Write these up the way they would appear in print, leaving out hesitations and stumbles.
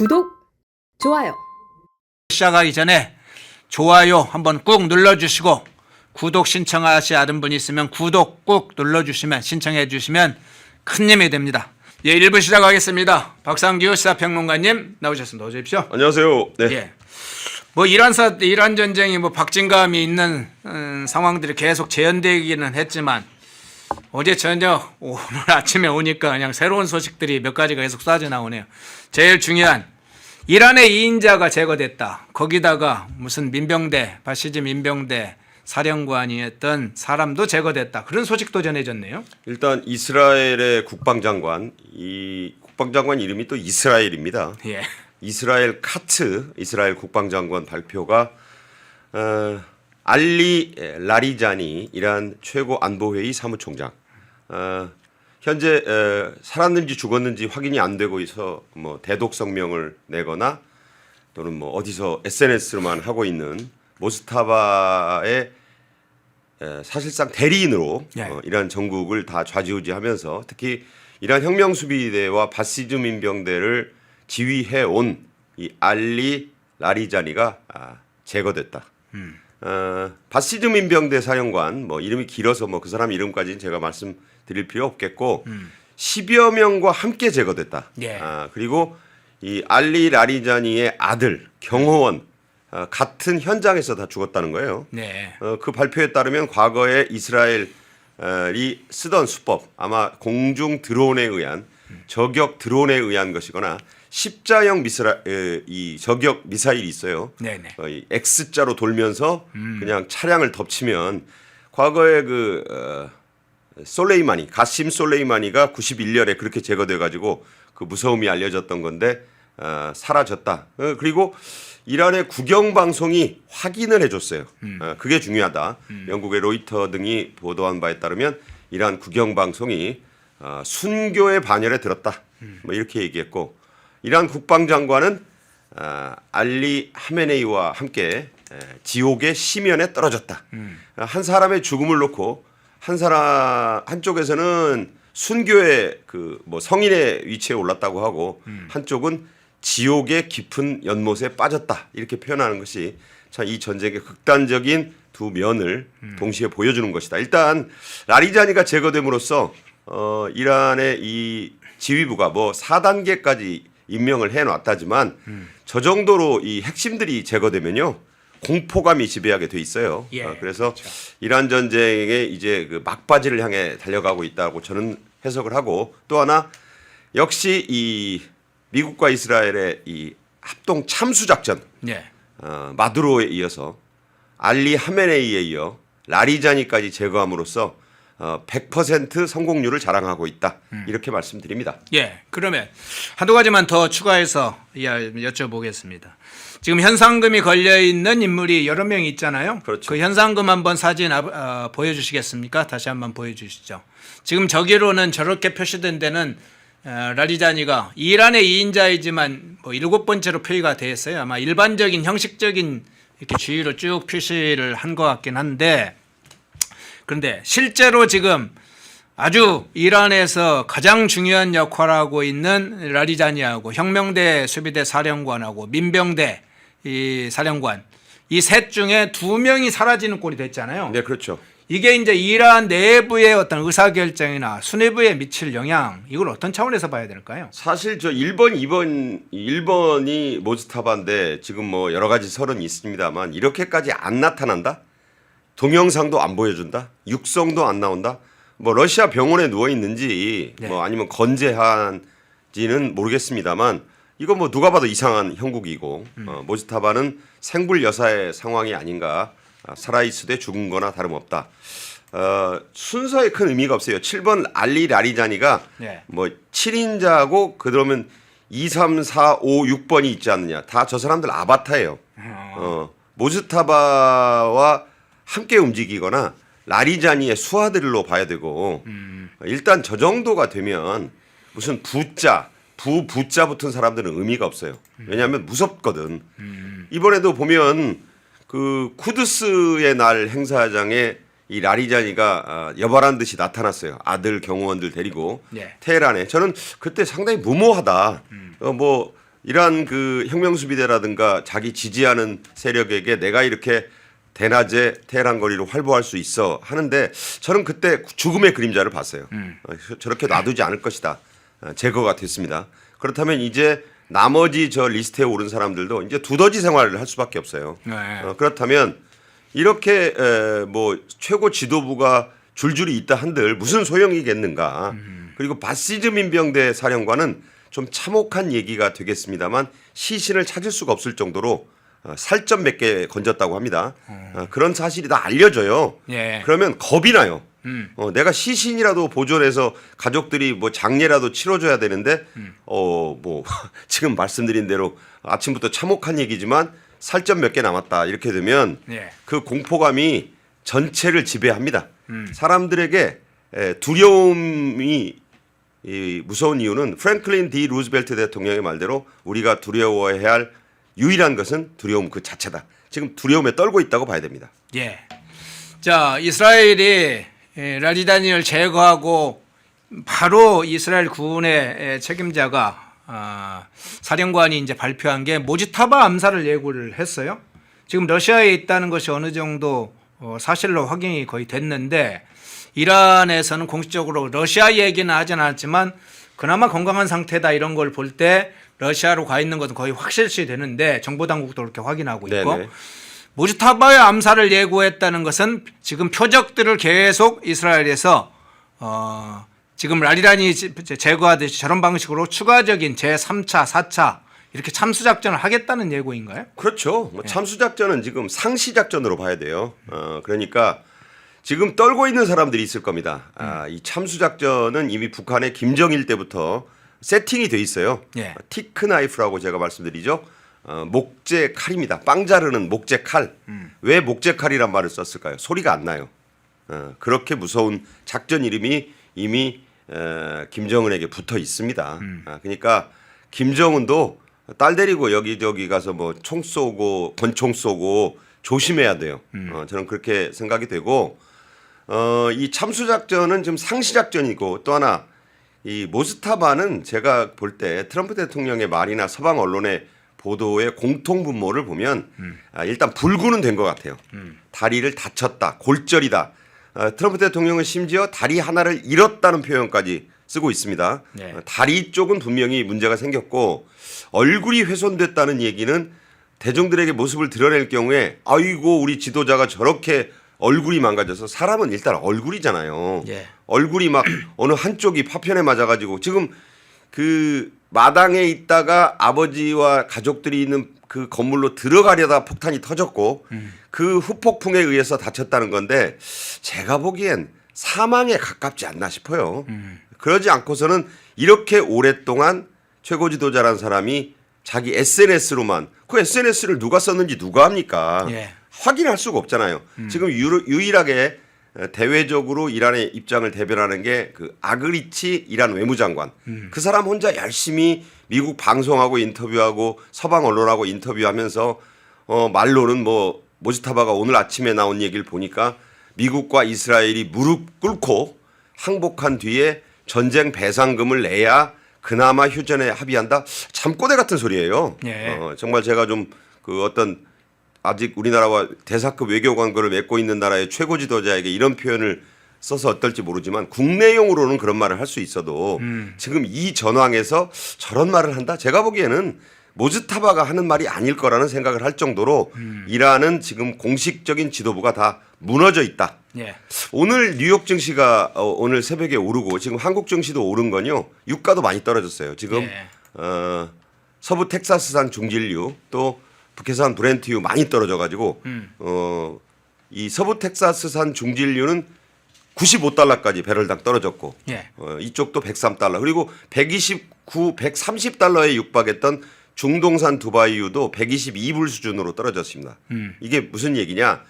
구독, 좋아요. 시작하기 전에 좋아요 한번 꾹 눌러주시고 구독 신청하시는 분이 있으면 구독 꾹 눌러주시면 신청해 주시면 큰 힘이 됩니다. 예, 1부 시작하겠습니다. 박상규 시사평론가님 나오셨습니다. 어서 오십시오. 안녕하세요. 네. 예. 뭐 이란 전쟁이 뭐 박진감이 있는 상황들이 계속 재현되기는 했지만 어제 저녁 오늘 아침에 오니까 그냥 새로운 소식들이 몇 가지가 계속 쏟아져 나오네요. 제일 중요한 이란의 2인자가 제거됐다. 거기다가 무슨 민병대, 바시즈 민병대 사령관이었던 사람도 제거됐다. 그런 소식도 전해졌네요. 일단 이스라엘의 국방장관, 이 국방장관 이름이 또 이스라엘입니다. 예. 이스라엘 카츠 이스라엘 국방장관 발표가 알리 라리자니 이란 최고 안보회의 사무총장 현재 살았는지 죽었는지 확인이 안 되고 있어 뭐 대독 성명을 내거나 또는 뭐 어디서 SNS로만 하고 있는 모스타바의 사실상 대리인으로 예. 이란 정국을 다 좌지우지하면서 특히 이란 혁명수비대와 바시즈 민병대를 지휘해 온 이 알리 라리자니가 제거됐다. 바시즈 민병대 사령관 뭐 이름이 길어서 뭐 그 사람 이름까지는 제가 말씀드릴 필요 없겠고 10여 명과 함께 제거됐다. 예. 그리고 이 알리 라리자니의 아들 경호원 같은 현장에서 다 죽었다는 거예요. 네. 그 발표에 따르면 과거에 이스라엘이 쓰던 수법 아마 공중 드론에 의한 저격 드론에 의한 것이거나 십자형 이 저격 미사일이 있어요. 네네. 이 X자로 돌면서 그냥 차량을 덮치면 과거에 솔레이마니 가심 솔레이마니가 91년에 그렇게 제거돼 가지고 그 무서움이 알려졌던 건데 사라졌다. 그리고 이란의 국영 방송이 확인을 해줬어요. 그게 중요하다. 영국의 로이터 등이 보도한 바에 따르면 이란 국영 방송이 순교의 반열에 들었다. 뭐 이렇게 얘기했고 이란 국방장관은 알리 하메네이와 함께 지옥의 심연에 떨어졌다. 한 사람의 죽음을 놓고 한쪽에서는 순교의 뭐 성인의 위치에 올랐다고 하고 한쪽은 지옥의 깊은 연못에 빠졌다 이렇게 표현하는 것이 참 이 전쟁의 극단적인 두 면을 동시에 보여주는 것이다. 일단 라리자니가 제거됨으로써 이란의 이 지휘부가 뭐 4단계까지 임명을 해놨다지만 저 정도로 이 핵심들이 제거되면요 공포감이 지배하게 돼 있어요. 예, 그래서 그렇죠. 이란 전쟁에 이제 그 막바지를 향해 달려가고 있다고 저는 해석을 하고 또 하나 역시 이 미국과 이스라엘의 이 합동 참수 작전 예. 마두로에 이어서 알리 하메네이에 이어 라리자니까지 제거함으로써 100% 성공률을 자랑하고 있다. 이렇게 말씀드립니다. 예, 그러면 한두 가지만 더 추가해서 여쭤보겠습니다. 지금 현상금이 걸려있는 인물이 여러 명 있잖아요. 그렇죠. 그 현상금 한번 사진 보여주시겠습니까? 다시 한번 보여주시죠. 지금 저기로는 저렇게 표시된 데는 라리자니가 이란의 2인자이지만 뭐 7번째로 표기가 되어 있어요. 아마 일반적인 형식적인 이렇게 주위로 쭉 표시를 한 것 같긴 한데 그런데 실제로 지금 아주 이란에서 가장 중요한 역할을 하고 있는 라리자니하고 혁명대 수비대 사령관하고 민병대 이 사령관 이 셋 중에 2명이 사라지는 꼴이 됐잖아요. 네, 그렇죠. 이게 이제 이란 내부의 어떤 의사결정이나 수뇌부에 미칠 영향 이걸 어떤 차원에서 봐야 될까요? 사실 저 1번, 2번, 1번이 모스타바인데 지금 뭐 여러 가지 설은 있습니다만 이렇게까지 안 나타난다? 동영상도 안 보여준다? 육성도 안 나온다? 뭐 러시아 병원에 누워 있는지 네. 뭐 아니면 건재한지는 모르겠습니다만 이거 뭐 누가 봐도 이상한 형국이고 모스타바는 생불 여사의 상황이 아닌가 살아있으되 죽은 거나 다름없다. 순서에 큰 의미가 없어요. 7번 알리 라리자니가 네. 뭐 7인자고 그러면 2, 3, 4, 5, 6번이 있지 않느냐. 다 저 사람들 아바타예요. 모스타바와 함께 움직이거나 라리자니의 수하들로 봐야 되고 일단 저 정도가 되면 무슨 부자 붙은 사람들은 의미가 없어요. 왜냐하면 무섭거든. 이번에도 보면 그 쿠드스의 날 행사장에 이 라리자니가 여발한 듯이 나타났어요. 아들 경호원들 데리고 네. 테헤란에. 저는 그때 상당히 무모하다. 뭐 이러한 그 혁명수비대라든가 자기 지지하는 세력에게 내가 이렇게 대낮에 테헤란 거리로 활보할 수 있어 하는데 저는 그때 죽음의 그림자를 봤어요. 저렇게 놔두지 않을 것이다. 제거가 됐습니다. 그렇다면 이제 나머지 저 리스트에 오른 사람들도 이제 두더지 생활을 할 수밖에 없어요. 네. 그렇다면 이렇게 뭐 최고 지도부가 줄줄이 있다 한들 무슨 소용이겠는가. 그리고 바시즈 민병대 사령관은 좀 참혹한 얘기가 되겠습니다만 시신을 찾을 수가 없을 정도로 살점 몇 개 건졌다고 합니다. 그런 사실이 다 알려져요. 예. 그러면 겁이 나요. 내가 시신이라도 보존해서 가족들이 뭐 장례라도 치러줘야 되는데 뭐 지금 말씀드린 대로 아침부터 참혹한 얘기지만 살점 몇 개 남았다 이렇게 되면 예. 그 공포감이 전체를 지배합니다. 사람들에게 두려움이 무서운 이유는 프랭클린 D 루즈벨트 대통령의 말대로 우리가 두려워해야 할 유일한 것은 두려움 그 자체다. 지금 두려움에 떨고 있다고 봐야 됩니다. 예. 자, 이스라엘이 라리다니를 제거하고 바로 이스라엘 군의 책임자가 사령관이 이제 발표한 게 모지타바 암살을 예고를 했어요. 지금 러시아에 있다는 것이 어느 정도 사실로 확인이 거의 됐는데 이란에서는 공식적으로 러시아 얘기는 하진 않았지만 그나마 건강한 상태다 이런 걸 볼 때 러시아로 가 있는 것은 거의 확실시 되는데 정보 당국도 그렇게 확인하고 있고 네네. 모지타바의 암살을 예고했다는 것은 지금 표적들을 계속 이스라엘에서 지금 라리단이 제거하듯이 저런 방식으로 추가적인 제3차, 4차 이렇게 참수작전을 하겠다는 예고인가요? 그렇죠. 뭐 참수작전은 지금 상시작전으로 봐야 돼요. 그러니까 지금 떨고 있는 사람들이 있을 겁니다. 이 참수작전은 이미 북한의 김정일 때부터 세팅이 돼 있어요. 예. 티크 나이프라고 제가 말씀드리죠. 목재 칼입니다. 빵 자르는 목재 칼. 왜 목재 칼이란 말을 썼을까요? 소리가 안 나요. 그렇게 무서운 작전 이름이 이미 김정은에게 붙어 있습니다. 그러니까 김정은도 딸 데리고 여기저기 가서 뭐 총 쏘고 권총 쏘고 조심해야 돼요. 저는 그렇게 생각이 되고 이 참수작전은 지금 상시작전이고 또 하나 이 모스타바는 제가 볼 때 트럼프 대통령의 말이나 서방 언론의 보도의 공통 분모를 보면 일단 불구는 된 것 같아요. 다리를 다쳤다, 골절이다. 트럼프 대통령은 심지어 다리 하나를 잃었다는 표현까지 쓰고 있습니다. 네. 다리 쪽은 분명히 문제가 생겼고 얼굴이 훼손됐다는 얘기는 대중들에게 모습을 드러낼 경우에 아이고 우리 지도자가 저렇게 얼굴이 망가져서 사람은 일단 얼굴이잖아요. 예. 얼굴이 막 어느 한쪽이 파편에 맞아가지고 지금 그 마당에 있다가 아버지와 가족들이 있는 그 건물로 들어가려다 폭탄이 터졌고 그 후폭풍에 의해서 다쳤다는 건데 제가 보기엔 사망에 가깝지 않나 싶어요. 그러지 않고서는 이렇게 오랫동안 최고 지도자란 사람이 자기 SNS로만 그 SNS를 누가 썼는지 누가 합니까? 예. 확인할 수가 없잖아요. 지금 유일하게 대외적으로 이란의 입장을 대변하는 게 그 아그리치 이란 외무장관. 그 사람 혼자 열심히 미국 방송하고 인터뷰하고 서방 언론하고 인터뷰하면서 말로는 뭐 모지타바가 오늘 아침에 나온 얘기를 보니까 미국과 이스라엘이 무릎 꿇고 항복한 뒤에 전쟁 배상금을 내야 그나마 휴전에 합의한다. 잠꼬대 같은 소리예요. 예. 정말 제가 좀 그 어떤 아직 우리나라와 대사급 외교 관계를 맺고 있는 나라의 최고 지도자에게 이런 표현을 써서 어떨지 모르지만 국내용으로는 그런 말을 할 수 있어도 지금 이 전황에서 저런 말을 한다? 제가 보기에는 모즈타바가 하는 말이 아닐 거라는 생각을 할 정도로 이란은 지금 공식적인 지도부가 다 무너져 있다. 예. 오늘 뉴욕 증시가 오늘 새벽에 오르고 지금 한국 증시도 오른 건요. 유가도 많이 떨어졌어요. 지금 예. 서부 텍사스산 중진류 또 북해산 브렌트유 많이 떨어져가지고 이 서부 텍사스산 중진류는 95달러까지 배럴당 떨어졌고 예. 이쪽도 103달러 그리고 129, 130달러에 육박했던 중동산 두바이유도 122불 수준으로 떨어졌습니다. 이게 무슨 얘기냐?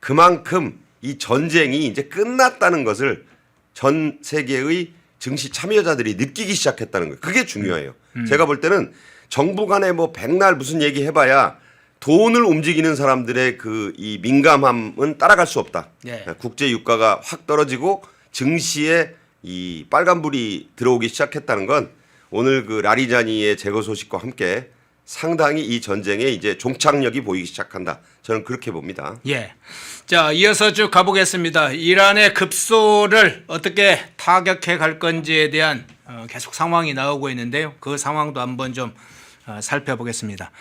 그만큼 이 전쟁이 이제 끝났다는 것을 전 세계의 증시 참여자들이 느끼기 시작했다는 거예요. 그게 중요해요. 제가 볼 때는 정부 간에 뭐 백날 무슨 얘기 해봐야 돈을 움직이는 사람들의 그 이 민감함은 따라갈 수 없다. 예. 국제 유가가 확 떨어지고 증시에 이 빨간불이 들어오기 시작했다는 건 오늘 그 라리자니의 제거 소식과 함께 상당히 이 전쟁에 이제 종착역이 보이기 시작한다. 저는 그렇게 봅니다. 예. 자, 이어서 쭉 가보겠습니다. 이란의 급소를 어떻게 타격해 갈 건지에 대한 계속 상황이 나오고 있는데요. 그 상황도 한번 좀 살펴보겠습니다.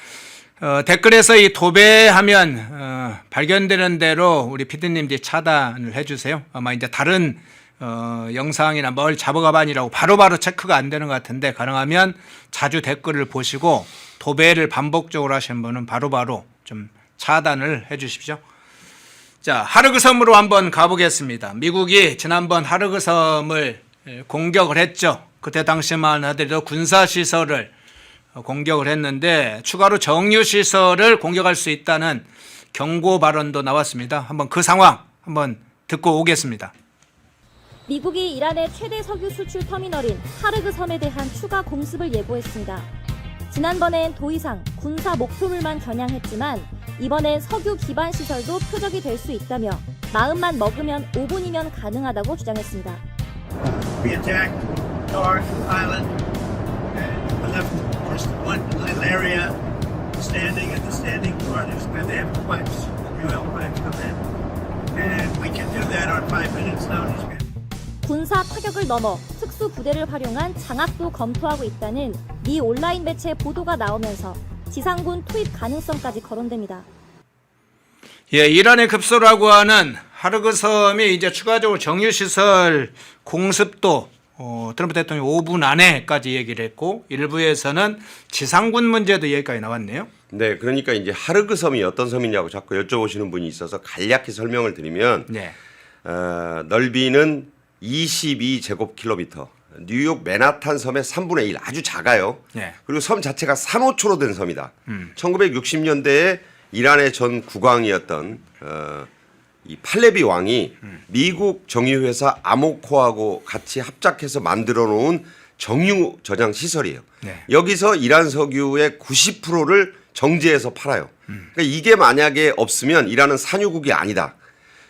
댓글에서 이 도배하면 발견되는 대로 우리 PD님들이 차단을 해주세요. 아마 이제 다른 영상이나 뭘 잡아가반이라고 바로바로 체크가 안 되는 것 같은데 가능하면 자주 댓글을 보시고 도배를 반복적으로 하시는 분은 바로바로 좀 차단을 해 주십시오. 자, 하르그 섬으로 한번 가보겠습니다. 미국이 지난번 하르그 섬을 공격을 했죠. 그때 당시만 하더라도 군사시설을 공격을 했는데 추가로 정유시설을 공격할 수 있다는 경고 발언도 나왔습니다. 한번 그 상황 한번 듣고 오겠습니다. 미국이 이란의 최대 석유 수출 터미널인 하르그 섬에 대한 추가 공습을 예고했습니다. 지난번엔 도 이상 군사 목표물만 겨냥했지만 이번엔 석유 기반 시설도 표적이 될 수 있다며 마음만 먹으면 5분이면 가능하다고 주장했습니다. We attacked Dark Island and left just one little area standing at the standing waters where they have pipes, oil pipes come in. And we can do that on 5 minutes notice. 군사 타격을 넘어 특수 부대를 활용한 장악도 검토하고 있다는 미 온라인 매체 보도가 나오면서 지상군 투입 가능성까지 거론됩니다. 예, 이란의 급소라고 하는 하르그 섬이 이제 추가적으로 정유시설 공습도 트럼프 대통령이 5분 안에까지 얘기를 했고 일부에서는 지상군 문제도 얘기까지 나왔네요. 네, 그러니까 이제 하르그 섬이 어떤 섬이냐고 자꾸 여쭤보시는 분이 있어서 간략히 설명을 드리면 네. 넓이는 22제곱킬로미터, 뉴욕 맨하탄 섬의 3분의 1, 아주 작아요. 네. 그리고 섬 자체가 산호초로 된 섬이다. 1960년대에 이란의 전 국왕이었던 이 팔레비 왕이 미국 정유회사 아모코하고 같이 합작해서 만들어 놓은 정유 저장 시설이에요. 네. 여기서 이란 석유의 90%를 정제해서 팔아요. 그러니까 이게 만약에 없으면 이란은 산유국이 아니다.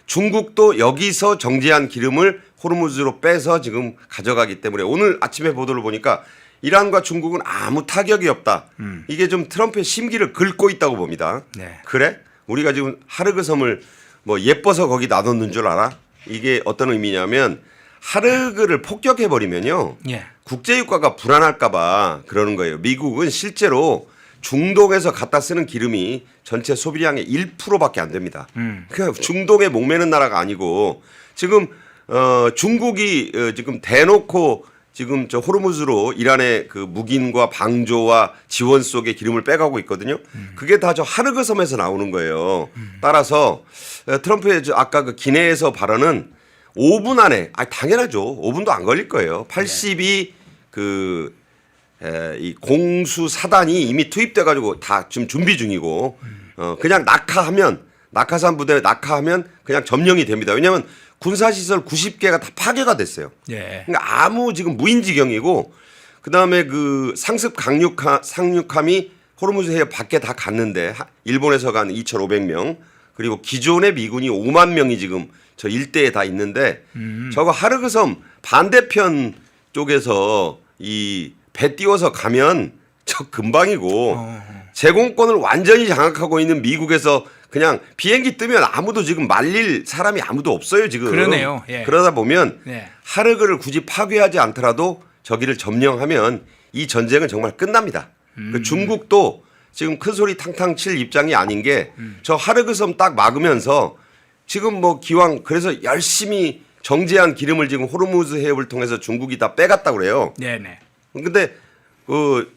중국도 여기서 정제한 기름을 호르무즈로 빼서 지금 가져가기 때문에 오늘 아침에 보도를 보니까 이란과 중국은 아무 타격이 없다. 이게 좀 트럼프의 심기를 긁고 있다고 봅니다. 네. 그래? 우리가 지금 하르그 섬을 뭐 예뻐서 거기 놔뒀는 줄 알아? 이게 어떤 의미냐면 하르그를 폭격해버리면요. 예. 국제유가가 불안할까봐 그러는 거예요. 미국은 실제로 중동에서 갖다 쓰는 기름이 전체 소비량의 1%밖에 안 됩니다. 그러니까 중동에 목매는 나라가 아니고 지금 중국이 지금 대놓고 지금 저 호르무즈로 이란의 그 무긴과 방조와 지원 속에 기름을 빼가고 있거든요. 그게 다 저 하르그 섬에서 나오는 거예요. 따라서 트럼프의 저 아까 그 기내에서 발언은 5분 안에, 당연하죠. 5분도 안 걸릴 거예요. 82 이 공수 사단이 이미 투입돼 가지고 다 지금 준비 중이고 그냥 낙하산 부대 낙하하면 그냥 점령이 됩니다. 왜냐하면 군사시설 90개가 다 파괴가 됐어요. 예. 그러니까 아무 지금 무인지경이고 그다음에 그 상습 상륙함이 호르무즈 해협 밖에 다 갔는데 일본에서 간 2,500명 그리고 기존의 미군이 5만 명이 지금 저 일대에 다 있는데 저거 하르그 섬 반대편 쪽에서 이 배 띄워서 가면 저 금방이고 제공권을 완전히 장악하고 있는 미국에서 그냥 비행기 뜨면 아무도 지금 말릴 사람이 아무도 없어요 지금. 그러네요. 예. 그러다 보면 네. 하르그를 굳이 파괴하지 않더라도 저기를 점령하면 이 전쟁은 정말 끝납니다. 그 중국도 지금 큰 소리 탕탕 칠 입장이 아닌 게 저 하르그 섬 딱 막으면서 지금 뭐 기왕 그래서 열심히 정제한 기름을 지금 호르무즈 해협을 통해서 중국이 다 빼갔다고 그래요. 네네. 근데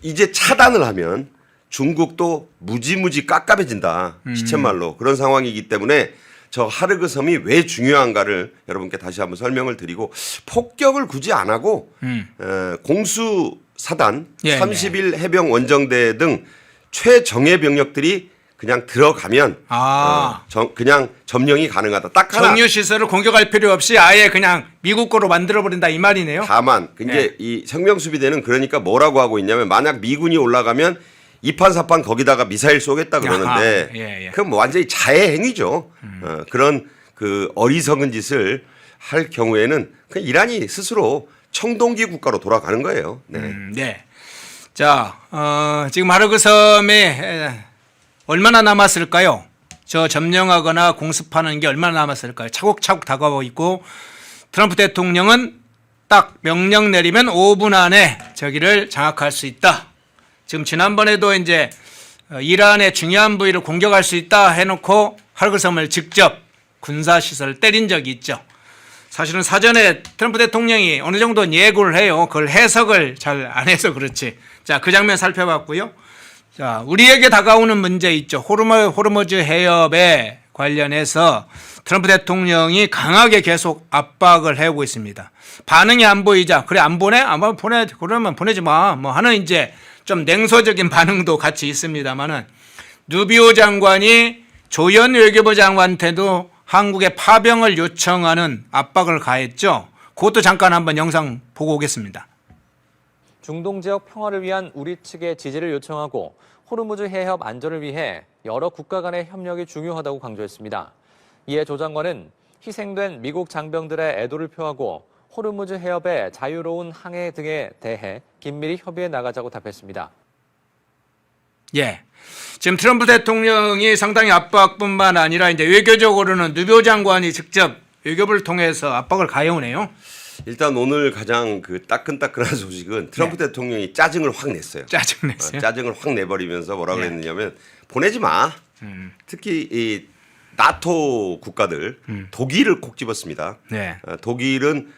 이제 차단을 하면 중국도 무지무지 깝깝해진다. 시쳇말로 그런 상황이기 때문에 저 하르그 섬이 왜 중요한가를 여러분께 다시 한번 설명을 드리고 폭격을 굳이 안 하고 공수 사단, 예, 30일 해병 원정대 등 최정예 병력들이 그냥 들어가면 그냥 점령이 가능하다. 딱 하나. 정유 시설을 공격할 필요 없이 아예 그냥 미국 거로 만들어 버린다 이 말이네요. 다만 이제 이 생명수비대는 그러니까 뭐라고 하고 있냐면 만약 미군이 올라가면 이판사판 거기다가 미사일 쏘겠다 그러는데 예. 그건 뭐 완전히 자해 행위죠. 그런 그 어리석은 짓을 할 경우에는 그 이란이 스스로 청동기 국가로 돌아가는 거예요. 네. 네. 자, 지금 하르그 섬에 얼마나 남았을까요? 저 점령하거나 공습하는 게 얼마나 남았을까요? 차곡차곡 다가오고 있고 트럼프 대통령은 딱 명령 내리면 5분 안에 저기를 장악할 수 있다. 지금 지난번에도 이제 이란의 중요한 부위를 공격할 수 있다 해놓고 하르그 섬을 직접 군사시설을 때린 적이 있죠. 사실은 사전에 트럼프 대통령이 어느 정도는 예고를 해요. 그걸 해석을 잘 안 해서 그렇지. 자, 그 장면 살펴봤고요. 자, 우리에게 다가오는 문제 있죠. 호르무즈 해협에 관련해서 트럼프 대통령이 강하게 계속 압박을 해오고 있습니다. 반응이 안 보이자, 그래 안 보내? 아마 그러면 보내지 마. 뭐 하는 이제 좀 냉소적인 반응도 같이 있습니다만은 누비오 장관이 조현 외교부 장관한테도 한국의 파병을 요청하는 압박을 가했죠. 그것도 잠깐 한번 영상 보고 오겠습니다. 중동 지역 평화를 위한 우리 측의 지지를 요청하고 호르무즈 해협 안전을 위해 여러 국가 간의 협력이 중요하다고 강조했습니다. 이에 조 장관은 희생된 미국 장병들의 애도를 표하고 호르무즈 해협의 자유로운 항해 등에 대해 긴밀히 협의해 나가자고 답했습니다. 예. 지금 트럼프 대통령이 상당히 압박뿐만 아니라 이제 외교적으로는 누비오 장관이 직접 외교부를 통해서 압박을 가해오네요. 일단 오늘 가장 그 따끈따끈한 소식은 트럼프 대통령이 짜증을 확 냈어요. 짜증냈어요. 짜증을 확 내버리면서 뭐라 네. 그랬느냐면 보내지 마. 특히 이 나토 국가들 독일을 콕 집었습니다. 네. 독일은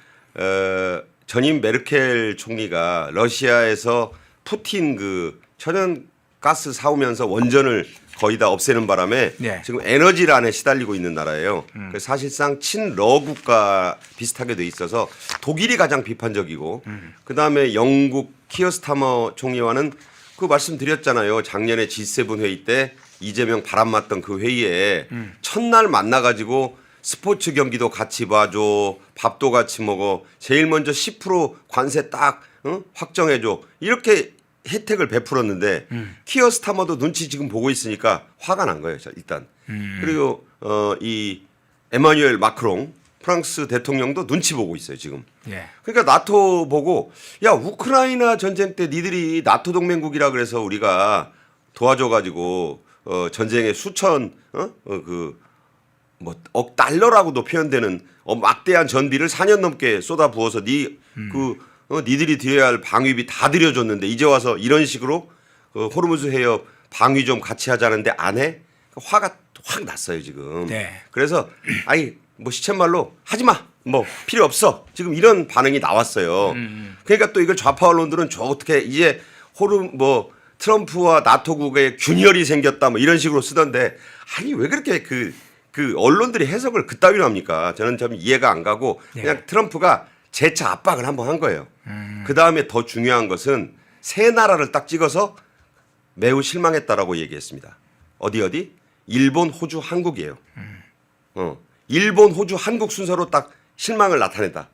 전임 메르켈 총리가 러시아에서 푸틴 그 천연가스 사오면서 원전을 거의 다 없애는 바람에 네. 지금 에너지란에 시달리고 있는 나라예요. 그래서 사실상 친러 국가 비슷하게 돼 있어서 독일이 가장 비판적이고 그다음에 영국 키어 스타머 총리와는 그 말씀드렸잖아요. 작년에 G7 회의 때 이재명 바람 맞던 그 회의에 첫날 만나가지고 스포츠 경기도 같이 봐줘, 밥도 같이 먹어, 제일 먼저 10% 관세 딱 확정해줘 이렇게 혜택을 베풀었는데 키어 스타머도 눈치 지금 보고 있으니까 화가 난 거예요. 일단 그리고 이 에마뉴엘 마크롱 프랑스 대통령도 눈치 보고 있어요 지금. 예. 그러니까 나토 보고 야 우크라이나 전쟁 때 니들이 나토 동맹국이라 그래서 우리가 도와줘가지고 전쟁에 수천 억 달러라고도 표현되는 막대한 전비를 4년 넘게 쏟아 부어서 니들이 드려야 할 방위비 다 들여줬는데 이제 와서 이런 식으로 호르무즈 해협 방위 좀 같이 하자는데 안 해? 화가 확 났어요 지금. 네. 그래서 아이 뭐 시쳇말로 하지 마. 뭐 필요 없어. 지금 이런 반응이 나왔어요. 그러니까 또 이걸 좌파 언론들은 저 어떻게 이제 트럼프와 나토국의 균열이 생겼다 뭐 이런 식으로 쓰던데 아니 왜 그렇게 그 언론들이 해석을 그따위로 합니까? 저는 좀 이해가 안 가고 그냥 트럼프가 재차 압박을 한번 한 거예요. 그 다음에 더 중요한 것은 세 나라를 딱 찍어서 매우 실망했다라고 얘기했습니다. 어디? 일본, 호주, 한국이에요. 일본, 호주, 한국 순서로 딱 실망을 나타낸다.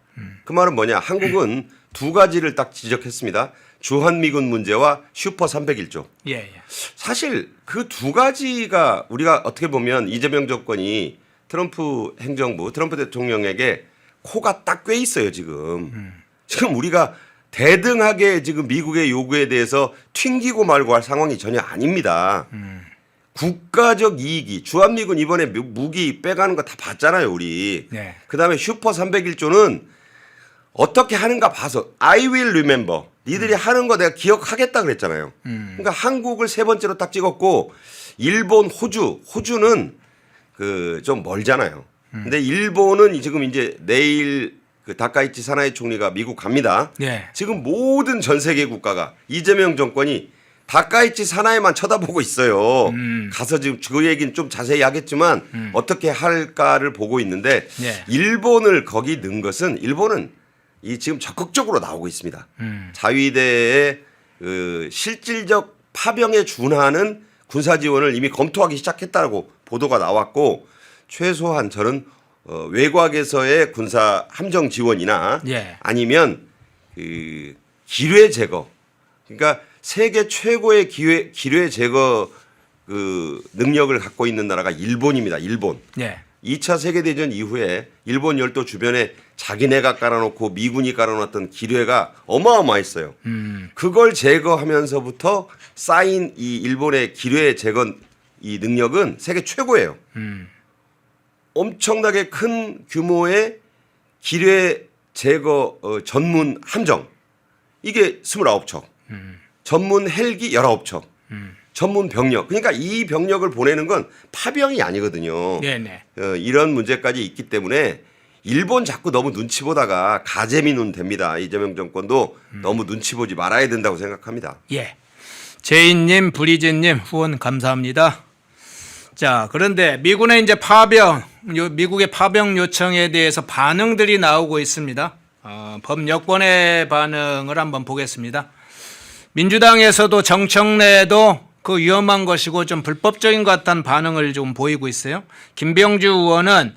그 말은 뭐냐? 한국은 두 가지를 딱 지적했습니다. 주한미군 문제와 슈퍼 301조. 예. 사실 그 두 가지가 우리가 어떻게 보면 이재명 정권이 트럼프 행정부, 트럼프 대통령에게 코가 딱 꿰 있어요 지금. 지금 우리가 대등하게 지금 미국의 요구에 대해서 튕기고 말고 할 상황이 전혀 아닙니다. 국가적 이익이 주한미군 이번에 무기 빼가는 거 다 봤잖아요 우리. 네. 그다음에 슈퍼 301조는 어떻게 하는가 봐서 I will remember. 니들이 하는 거 내가 기억하겠다 그랬잖아요. 그러니까 한국을 세 번째로 딱 찍었고 일본, 호주는 그 좀 멀잖아요. 근데 일본은 지금 이제 내일 그 다카이치 사나이 총리가 미국 갑니다. 네. 지금 모든 전 세계 국가가 이재명 정권이 다카이치 사나이만 쳐다보고 있어요. 가서 지금 그 얘기는 좀 자세히 하겠지만 어떻게 할까를 보고 있는데 네. 일본을 거기 넣은 것은 일본은 이 지금 적극적으로 나오고 있습니다. 자위대의 그 실질적 파병에 준하는 군사 지원을 이미 검토하기 시작했다고 보도가 나왔고 최소한 저는 외곽에서의 군사 함정 지원이나 예. 아니면 그 기뢰 제거 그러니까 세계 최고의 기뢰 제거 그 능력을 갖고 있는 나라가 일본입니다. 일본. 예. 2차 세계대전 이후에 일본 열도 주변에 자기네가 깔아놓고 미군이 깔아놨던 기뢰가 어마어마했어요. 그걸 제거하면서부터 쌓인 이 일본의 기뢰 제거 이 능력은 세계 최고예요. 엄청나게 큰 규모의 기뢰 제거 전문 함정 이게 29척, 전문 헬기 19척, 전문 병력. 그러니까 이 병력을 보내는 건 파병이 아니거든요. 네네. 이런 문제까지 있기 때문에 일본 자꾸 너무 눈치 보다가 가재미는 됩니다. 이재명 정권도 너무 눈치 보지 말아야 된다고 생각합니다. 예. 제인님, 브리즈님 후원 감사합니다. 자, 그런데 미군의 이제 미국의 파병 요청에 대해서 반응들이 나오고 있습니다. 법 여권의 반응을 한번 보겠습니다. 민주당에서도 정청래도 그 위험한 것이고 좀 불법적인 것 같다는 반응을 좀 보이고 있어요. 김병주 의원은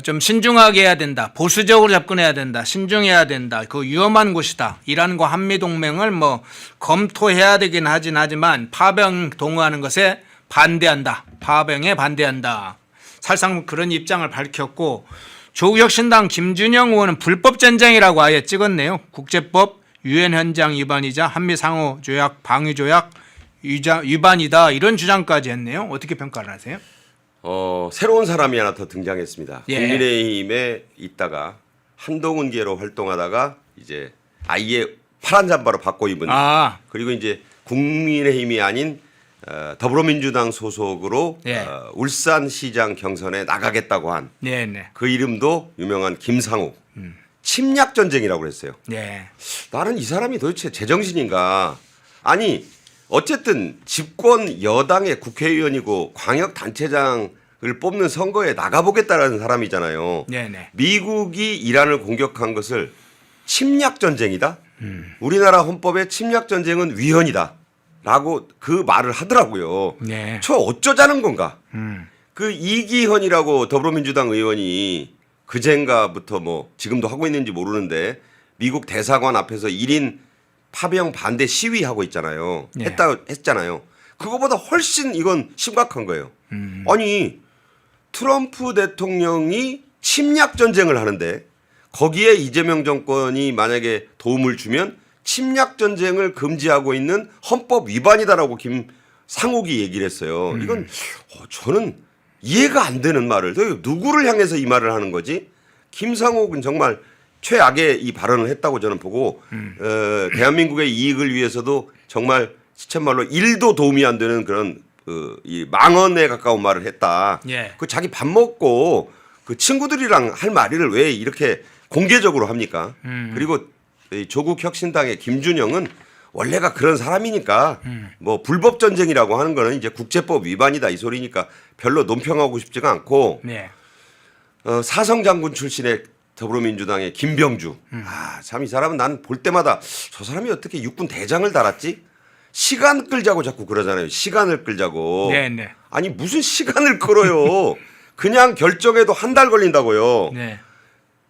좀 신중하게 해야 된다. 보수적으로 접근해야 된다. 신중해야 된다. 그 위험한 곳이다. 이란과 한미동맹을 뭐 검토해야 되긴 하지만 파병 동원하는 것에 반대한다. 파병에 반대한다. 사실상 그런 입장을 밝혔고 조국혁신당 김준영 의원은 불법전쟁이라고 아예 찍었네요. 국제법 유엔 현장 위반이자 한미 상호조약 방위조약 위반이다. 이런 주장까지 했네요. 어떻게 평가를 하세요? 새로운 사람이 하나 더 등장했습니다. 예. 국민의힘에 있다가 한동훈계로 활동하다가 이제 아예 파란 잠바로 바꿔 입은 그리고 이제 국민의힘이 아닌 더불어민주당 소속으로 예. 울산시장 경선에 나가겠다고 한 그 네네. 이름도 유명한 김상욱. 침략 전쟁이라고 그랬어요. 네. 나는 이 사람이 도대체 제정신인가? 아니 어쨌든 집권 여당의 국회의원이고 광역단체장을 뽑는 선거에 나가보겠다라는 사람이잖아요. 네네. 미국이 이란을 공격한 것을 침략 전쟁이다. 우리나라 헌법에 침략 전쟁은 위헌이다. 라고 그 말을 하더라고요. 네. 저 어쩌자는 건가? 그 이기헌이라고 더불어민주당 의원이 그젠가부터 뭐 지금도 하고 있는지 모르는데 미국 대사관 앞에서 1인 파병 반대 시위하고 있잖아요. 네. 했잖아요. 그거보다 훨씬 이건 심각한 거예요. 아니 트럼프 대통령이 침략 전쟁을 하는데 거기에 이재명 정권이 만약에 도움을 주면 침략 전쟁을 금지하고 있는 헌법 위반이다라고 김상욱이 얘기를 했어요. 이건 저는 이해가 안 되는 말을 누구를 향해서 이 말을 하는 거지? 김상욱은 정말 최악의 이 발언을 했다고 저는 보고 대한민국의 이익을 위해서도 정말 시쳇말로 1도 도움이 안 되는 그런 이 망언에 가까운 말을 했다. 예. 그 자기 밥 먹고 그 친구들이랑 할 말을 왜 이렇게 공개적으로 합니까? 그리고 이 조국 혁신당의 김준영은 원래가 그런 사람이니까 뭐 불법 전쟁이라고 하는 거는 이제 국제법 위반이다 이 소리니까 별로 논평하고 싶지가 않고 네. 사성 장군 출신의 더불어민주당의 김병주. 참 이 사람은 난 볼 때마다 저 사람이 어떻게 육군 대장을 달았지? 시간 끌자고 자꾸 그러잖아요. 시간을 끌자고. 네네. 아니 무슨 시간을 끌어요. 그냥 결정해도 한 달 걸린다고요. 네.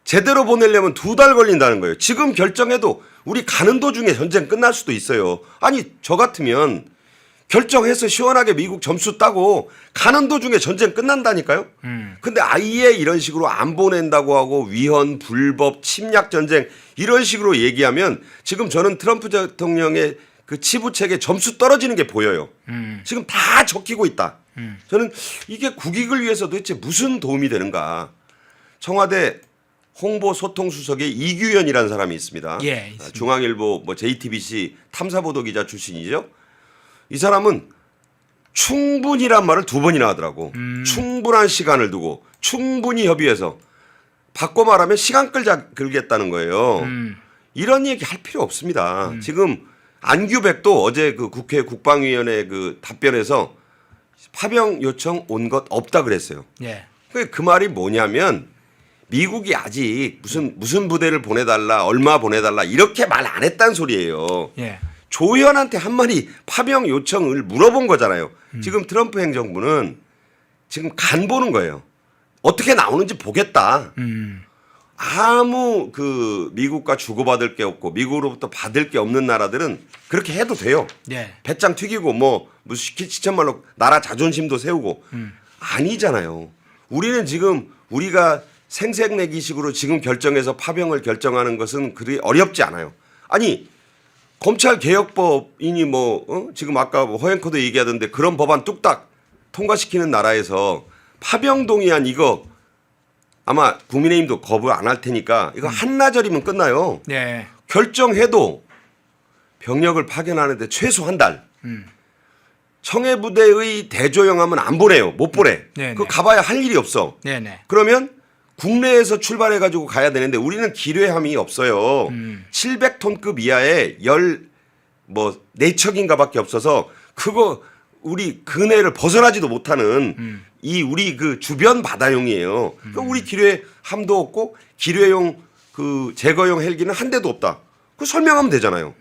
제대로 보내려면 2달 걸린다는 거예요. 지금 결정해도 우리 가는 도중에 전쟁 끝날 수도 있어요. 아니 저 같으면 결정해서 시원하게 미국 점수 따고 가는 도중에 전쟁 끝난다니까요. 근데 아예 이런 식으로 안 보낸다고 하고 위헌, 불법, 침략 전쟁 이런 식으로 얘기하면 지금 저는 트럼프 대통령의 그 치부책에 점수 떨어지는 게 보여요. 지금 다 적히고 있다. 저는 이게 국익을 위해서 도대체 무슨 도움이 되는가. 청와대 홍보소통수석의 이규현이라는 사람이 있습니다. 예, 있습니다. 중앙일보 뭐 JTBC 탐사보도 기자 출신이죠. 이 사람은 충분히란 말을 2번이나 하더라고. 충분한 시간을 두고 충분히 협의해서 바꿔 말하면 시간 끌겠다는 거예요. 이런 얘기 할 필요 없습니다. 지금 안규백도 어제 그 국회 국방위원회 그 답변에서 파병 요청 온 것 없다 그랬어요. 예. 그 말이 뭐냐면 미국이 아직 무슨 부대를 보내달라 얼마 보내달라 이렇게 말 안 했단 소리예요. 예. 조현한테 한마디 파병 요청을 물어본 거잖아요. 지금 트럼프 행정부는 지금 간 보는 거예요. 어떻게 나오는지 보겠다. 아무 그 미국과 주고받을 게 없고 미국으로부터 받을 게 없는 나라들은 그렇게 해도 돼요. 예. 배짱 튀기고 뭐 무슨 시쳇말로 나라 자존심도 세우고 아니잖아요. 우리는 지금 우리가 생색내기식으로 지금 결정해서 파병을 결정하는 것은 그리 어렵지 않아요. 아니 검찰 개혁법이니 지금 아까 허앵커도 얘기하던데 그런 법안 뚝딱 통과시키는 나라에서 파병 동의안 이거 아마 국민의힘도 거부 안 할 테니까 이거 한나절이면 끝나요. 네. 결정해도 병력을 파견하는데 최소 한 달. 청해부대의 대조영하면 안 보내요. 못 보내. 네네. 그거 가봐야 할 일이 없어. 네네. 그러면 국내에서 출발해 가지고 가야 되는데 우리는 기뢰함이 없어요. 700톤급 이하의 14척인가밖에 없어서 그거 우리 근해를 벗어나지도 못하는 이 우리 그 주변 바다용이에요. 그러니까 우리 기뢰함도 없고 기뢰용 그 제거용 헬기는 한 대도 없다. 그 설명하면 되잖아요.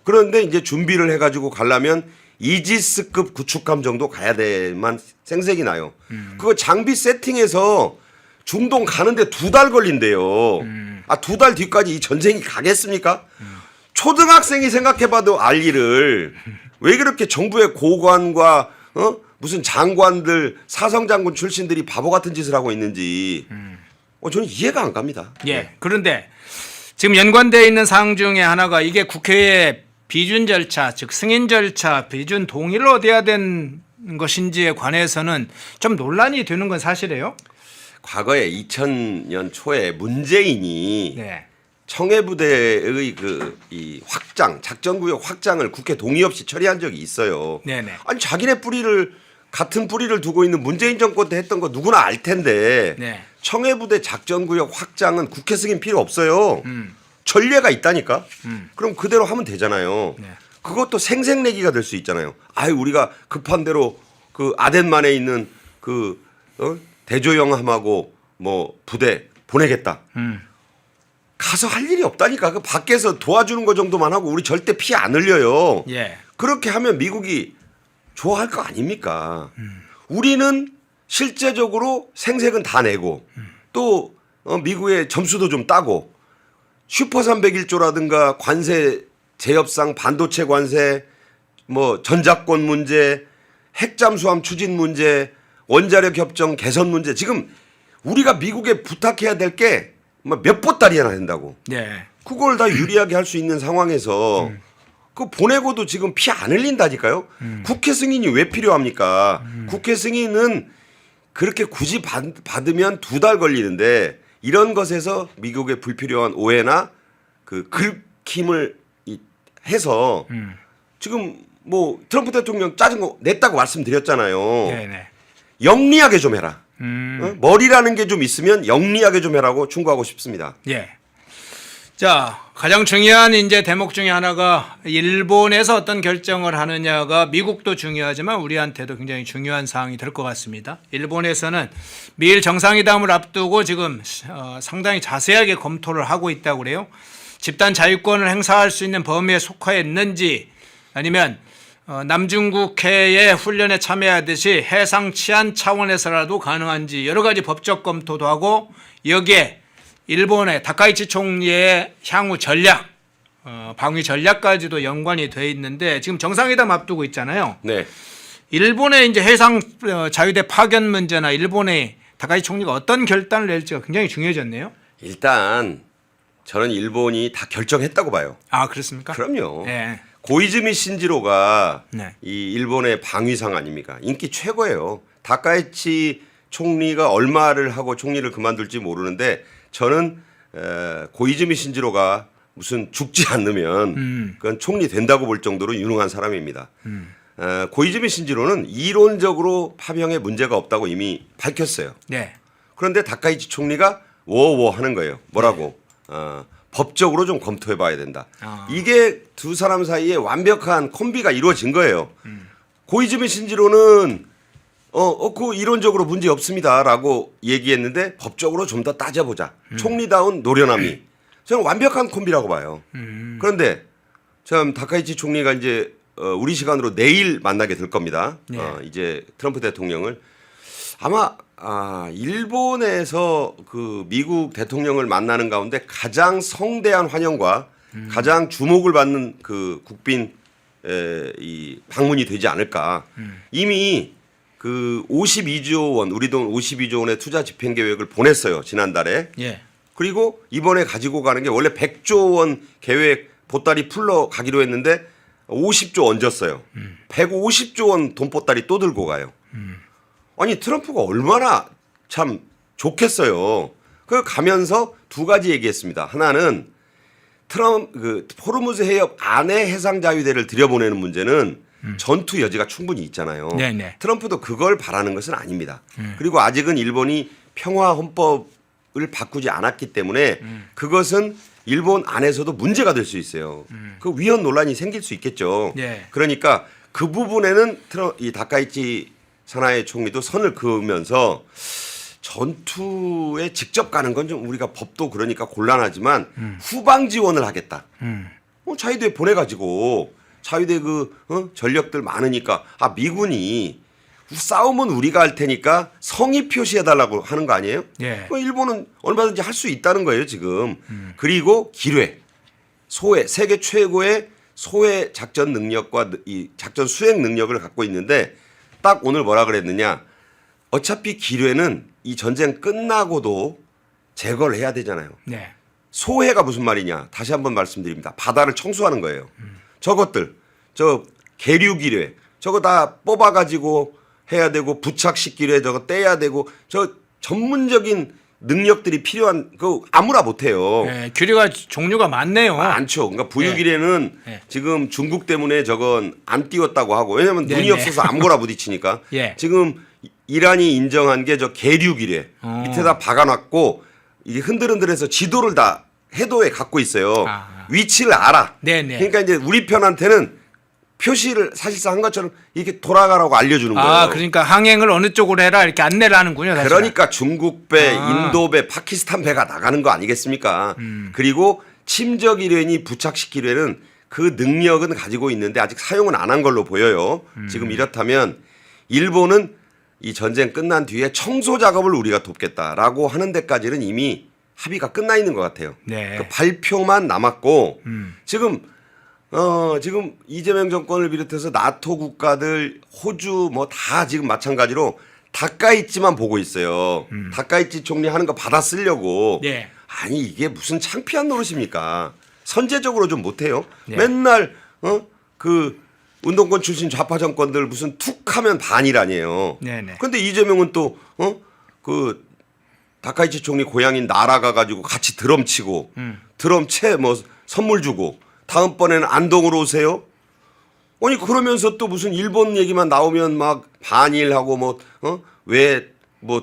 그런데 이제 준비를 해가지고 가려면 이지스급 구축함 정도 가야 돼만 생색이 나요. 그거 장비 세팅해서 중동 가는데 2달 걸린대요. 2달 뒤까지 이 전쟁이 가겠습니까? 초등학생이 생각해봐도 알 일을 왜 그렇게 정부의 고관과 무슨 장관들 사성장군 출신들이 바보 같은 짓을 하고 있는지 저는 이해가 안 갑니다. 예. 그런데 지금 연관되어 있는 사항 중에 하나가 이게 국회의 비준 절차, 즉 승인 절차, 비준 동의를 얻어야 된 것인지에 관해서는 좀 논란이 되는 건 사실이에요? 과거에 2000년 초에 문재인이 네. 청해부대의 이 확장, 작전구역 확장을 국회 동의 없이 처리한 적이 있어요. 네네. 아니 자기네 같은 뿌리를 두고 있는 문재인 정권 때 했던 거 누구나 알 텐데 네. 청해부대 작전구역 확장은 국회 승인 필요 없어요. 전례가 있다니까. 그럼 그대로 하면 되잖아요. 네. 그것도 생색내기가 될 수 있잖아요. 우리가 급한 대로 그 아덴만에 있는 대조영함하고 부대 보내겠다. 가서 할 일이 없다니까. 그 밖에서 도와주는 거 정도만 하고 우리 절대 피 안 흘려요. 예. 그렇게 하면 미국이 좋아할 거 아닙니까? 우리는 실제적으로 생색은 다 내고 또 미국의 점수도 좀 따고 슈퍼 301조라든가 관세 제협상 반도체 관세 전작권 문제 핵잠수함 추진 문제 원자력 협정 개선 문제 지금 우리가 미국에 부탁해야 될 게 몇 보따리나 된다고. 네. 그걸 다 유리하게 할 수 있는 상황에서 그 보내고도 지금 피 안 흘린다니까요. 국회 승인이 왜 필요합니까? 국회 승인은 그렇게 굳이 받으면 2달 걸리는데 이런 것에서 미국의 불필요한 오해나 그 긁힘을 해서 지금 트럼프 대통령 짜증 거 냈다고 말씀드렸잖아요. 네네. 영리하게 좀 해라. 머리라는 게 좀 있으면 영리하게 좀 해라고 충고하고 싶습니다. 예. 자, 가장 중요한 이제 대목 중에 하나가 일본에서 어떤 결정을 하느냐가 미국도 중요하지만 우리한테도 굉장히 중요한 사항이 될 것 같습니다. 일본에서는 미일 정상회담을 앞두고 지금 상당히 자세하게 검토를 하고 있다고 그래요. 집단 자유권을 행사할 수 있는 범위에 속하였는지 아니면 남중국해의 훈련에 참여하듯이 해상 치안 차원에서라도 가능한지 여러 가지 법적 검토도 하고 여기에 일본의 다카이치 총리의 향후 전략, 방위 전략까지도 연관이 돼 있는데 지금 정상회담 앞두고 있잖아요. 네. 일본의 이제 해상 자유대 파견 문제나 일본의 다카이치 총리가 어떤 결단을 낼지가 굉장히 중요해졌네요. 일단 저는 일본이 다 결정했다고 봐요. 아, 그렇습니까? 그럼요. 네. 고이즈미 신지로가 네. 이 일본의 방위상 아닙니까? 인기 최고예요. 다카이치 총리가 얼마를 하고 총리를 그만둘지 모르는데 저는 고이즈미 신지로가 무슨 죽지 않으면 그건 총리 된다고 볼 정도로 유능한 사람입니다. 고이즈미 신지로는 이론적으로 파병에 문제가 없다고 이미 밝혔어요. 네. 그런데 다카이치 총리가 워워 하는 거예요. 뭐라고? 법적으로 좀 검토해 봐야 된다. 이게 두 사람 사이에 완벽한 콤비가 이루어진 거예요. 고이즈미 신지로는 그 이론적으로 문제 없습니다라고 얘기했는데 법적으로 좀 더 따져보자. 총리다운 노련함이 저는 완벽한 콤비라고 봐요. 그런데 참 다카이치 총리가 이제 우리 시간으로 내일 만나게 될 겁니다. 네. 이제 트럼프 대통령을 아마 일본에서 그 미국 대통령을 만나는 가운데 가장 성대한 환영과 가장 주목을 받는 그 국빈 이 방문이 되지 않을까. 이미 그 52조 원, 우리 돈 52조 원의 투자 집행 계획을 보냈어요. 지난달에. 예. 그리고 이번에 가지고 가는 게 원래 100조 원 계획 보따리 풀러 가기로 했는데 50조 얹었어요. 150조 원 돈 보따리 또 들고 가요. 아니 트럼프가 얼마나 참 좋겠어요. 그 가면서 두 가지 얘기했습니다. 하나는 그 호르무즈 해협 안에 해상 자유대를 들여보내는 문제는 전투 여지가 충분히 있잖아요. 네네. 트럼프도 그걸 바라는 것은 아닙니다. 그리고 아직은 일본이 평화 헌법을 바꾸지 않았기 때문에 그것은 일본 안에서도 문제가 될 수 있어요. 그 위헌 논란이 생길 수 있겠죠. 네. 그러니까 그 부분에는 이 다카이치 사나이 총리도 선을 그으면서 전투에 직접 가는 건 좀 우리가 법도 그러니까 곤란하지만 후방 지원을 하겠다. 자위대 보내가지고 자위대 전력들 많으니까 미군이 싸움은 우리가 할 테니까 성의 표시해달라고 하는 거 아니에요? 예. 일본은 얼마든지 할 수 있다는 거예요 지금. 그리고 기뢰, 소해, 세계 최고의 소해 작전 능력과 이 작전 수행 능력을 갖고 있는데 딱 오늘 뭐라 그랬느냐? 어차피 기뢰는 이 전쟁 끝나고도 제거를 해야 되잖아요. 네. 소해가 무슨 말이냐? 다시 한번 말씀드립니다. 바다를 청소하는 거예요. 저것들, 저 계류 기뢰, 저거 다 뽑아가지고 해야 되고 부착식 기뢰 저거 떼야 되고 저 전문적인 능력들이 필요한 그 아무나 못해요. 네, 규리가 종류가 많네요. 많죠. 그러니까 부유기뢰는 네. 지금 중국 때문에 저건 안 띄웠다고 하고 왜냐하면 네, 눈이 네. 없어서 아무거나 부딪히니까 예. 지금 이란이 인정한 게 저 계류기뢰 밑에다 박아놨고 이게 흔들흔들해서 지도를 다 해도에 갖고 있어요. 위치를 알아. 네, 네. 그러니까 이제 우리 편한테는 표시를 사실상 한 것처럼 이렇게 돌아가라고 알려주는 거예요. 그러니까 항행을 어느 쪽으로 해라 이렇게 안내를 하는군요. 사실은. 그러니까 중국 배, 인도 배, 파키스탄 배가 나가는 거 아니겠습니까? 그리고 침적 일회니 부착식 일회는 그 능력은 가지고 있는데 아직 사용은 안 한 걸로 보여요. 지금 이렇다면 일본은 이 전쟁 끝난 뒤에 청소 작업을 우리가 돕겠다라고 하는 데까지는 이미 합의가 끝나 있는 것 같아요. 네. 그 발표만 남았고 지금 이재명 정권을 비롯해서 나토 국가들 호주 뭐 다 지금 마찬가지로 다카이치만 보고 있어요. 다카이치 총리 하는 거 받아 쓰려고. 네. 아니 이게 무슨 창피한 노릇입니까? 선제적으로 좀 못해요. 네. 맨날 그 운동권 출신 좌파 정권들 무슨 툭하면 반일 네네. 그런데 이재명은 또 그 다카이치 총리 고향인 나라 가가지고 같이 드럼 치고 드럼 채 뭐 선물 주고 다음번에는 안동으로 오세요. 아니 그러면서 또 무슨 일본 얘기만 나오면 막 반일하고 왜